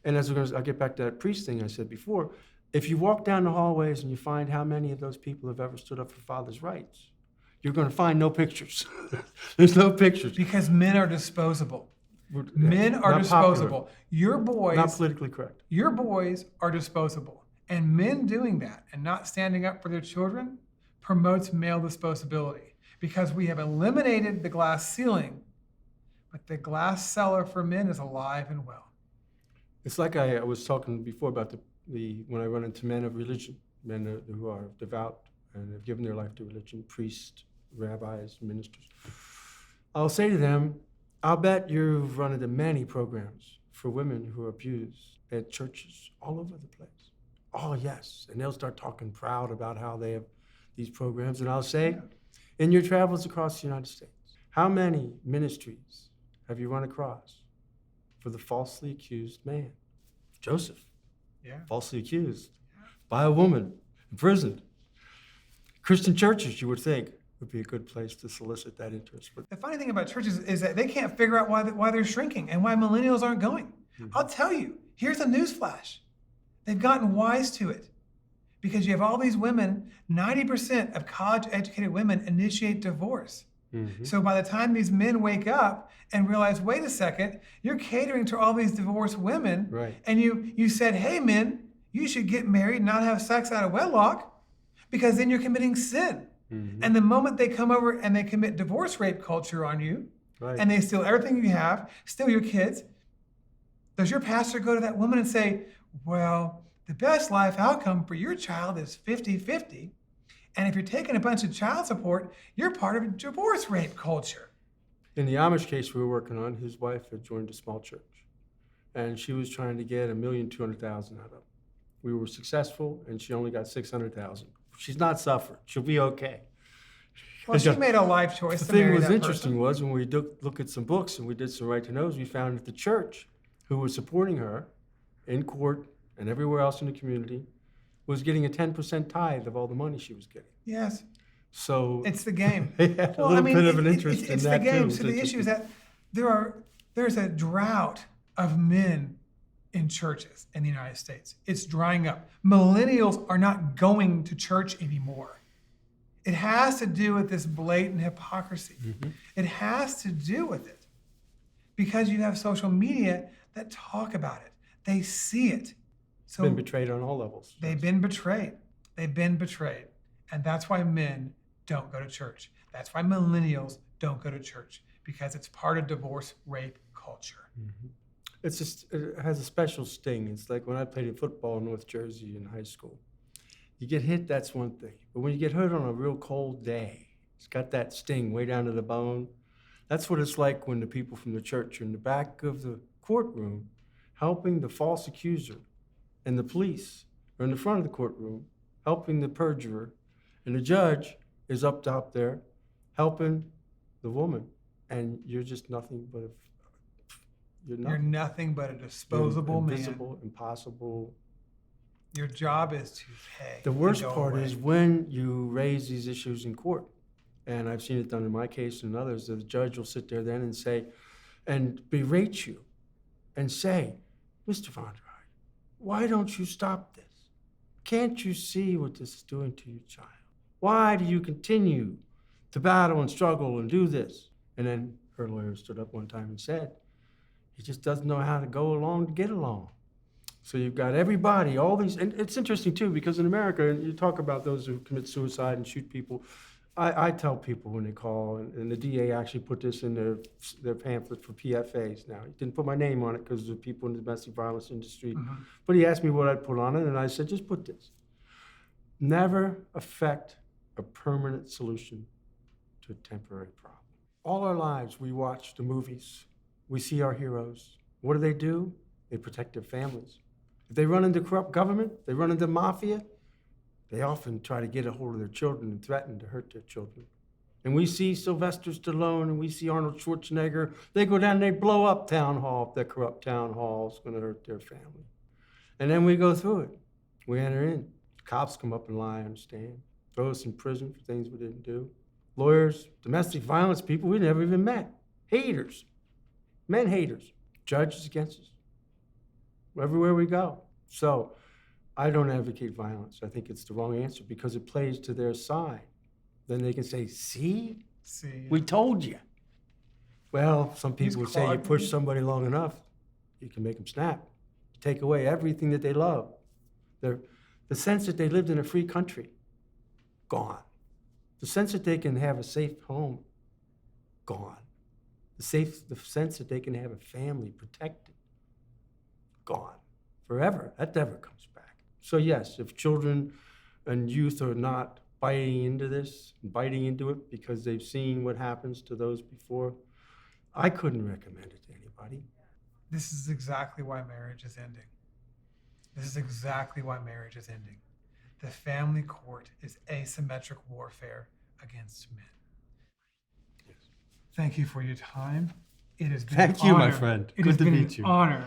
And I'll get back to that priest thing I said before. If you walk down the hallways and you find how many of those people have ever stood up for fathers' rights, you're going to find no pictures. There's no pictures. Because men are disposable. Men are Not disposable. popular. Your boys, Not politically correct. your boys are disposable. And men doing that and not standing up for their children promotes male disposability. Because we have eliminated the glass ceiling, but the glass cellar for men is alive and well. It's like I was talking before about when I run into men of religion, men who are devout and have given their life to religion, priests, rabbis, ministers. I'll say to them, I'll bet you've run into many programs for women who are abused at churches all over the place. Oh, yes. And they'll start talking proud about how they have these programs. And I'll say, in your travels across the United States, how many ministries have you run across for the falsely accused man? Joseph, falsely accused by a woman, imprisoned. Christian churches, you would think, would be a good place to solicit that interest. But The funny thing about churches is that they can't figure out why they're shrinking and why millennials aren't going. I'll tell you, here's a news flash. They've gotten wise to it because you have all these women, 90% of college-educated women initiate divorce. So by the time these men wake up and realize, wait a second, you're catering to all these divorced women, Right. and you said, hey men, you should get married and not have sex out of wedlock because then you're committing sin. And the moment they come over and they commit divorce rape culture on you, Right. and they steal everything you have, steal your kids, does your pastor go to that woman and say, well, the best life outcome for your child is 50-50, and if you're taking a bunch of child support, you're part of divorce rape culture? In the Amish case we were working on, his wife had joined a small church, and she was trying to get $1,200,000 out of it. We were successful, and she only got $600,000. She's not suffering. She'll be okay. Well, she made a life choice The to thing marry that was that interesting person. was when we look at some books and we did some right to knows, we found that the church who was supporting her in court and everywhere else in the community was getting a 10% tithe of all the money she was getting. Yes, So it's the game. they had a little bit of an interest in it's that the game. too. So the issue is that there's a drought of men in churches in the United States. It's drying up. Millennials are not going to church anymore. It has to do with this blatant hypocrisy. It has to do with it because you have social media that talk about it. They see it. So Been betrayed on all levels. they've been betrayed. They've been betrayed. And that's why men don't go to church. That's why millennials don't go to church, because it's part of divorce rape culture. It's just, it has a special sting. It's like when I played in football in North Jersey in high school. You get hit, that's one thing. But when you get hit on a real cold day, it's got that sting way down to the bone. That's what it's like when the people from the church are in the back of the courtroom helping the false accuser, and the police are in the front of the courtroom helping the perjurer, and the judge is up top there helping the woman and you're just nothing but You're nothing. nothing but a disposable You're man. invisible, impossible. Your job is to pay. The and worst go part away. is when you raise these issues in court, and I've seen it done in my case and others, the judge will sit there then and say, and berate you and say, Mr. Vonderheide, why don't you stop this? Can't you see what this is doing to your child? Why do you continue to battle and struggle and do this? And then her lawyer stood up one time and said, he just doesn't know how to go along to get along. So you've got everybody, all these, and it's interesting too, because in America, you talk about those who commit suicide and shoot people. I tell people when they call, and the DA actually put this in their pamphlet for PFAs now. He didn't put my name on it because of people in the domestic violence industry, but he asked me what I'd put on it, and I said, just put this. Never affect a permanent solution to a temporary problem. All our lives, we watch the movies. We see our heroes. What do? They protect their families. If they run into corrupt government, they run into mafia, they often try to get a hold of their children and threaten to hurt their children. And we see Sylvester Stallone and we see Arnold Schwarzenegger. They go down and they blow up town hall if that corrupt town hall is going to hurt their family. And then we go through it. We enter in. Cops come up and lie on the stand, throw us in prison for things we didn't do. Lawyers, domestic violence people we never even met. Haters. Men haters. Judges against us. Everywhere we go. So I don't advocate violence. I think it's the wrong answer because it plays to their side. Then they can say, see, we told you. Well, some people would say you push somebody long enough, you can make them snap. You take away everything that they love. The sense that they lived in a free country, gone. The sense that they can have a safe home, gone. The sense that they can have a family protected, gone. Forever. That never comes back. So yes, if children and youth are not biting into this, biting into it because they've seen what happens to those before, I couldn't recommend it to anybody. This is exactly why marriage is ending. This is exactly why marriage is ending. The family court is asymmetric warfare against men. Yes. Thank you for your time. It has been Thank an you, my honor. friend. It Good has to been meet an you. honor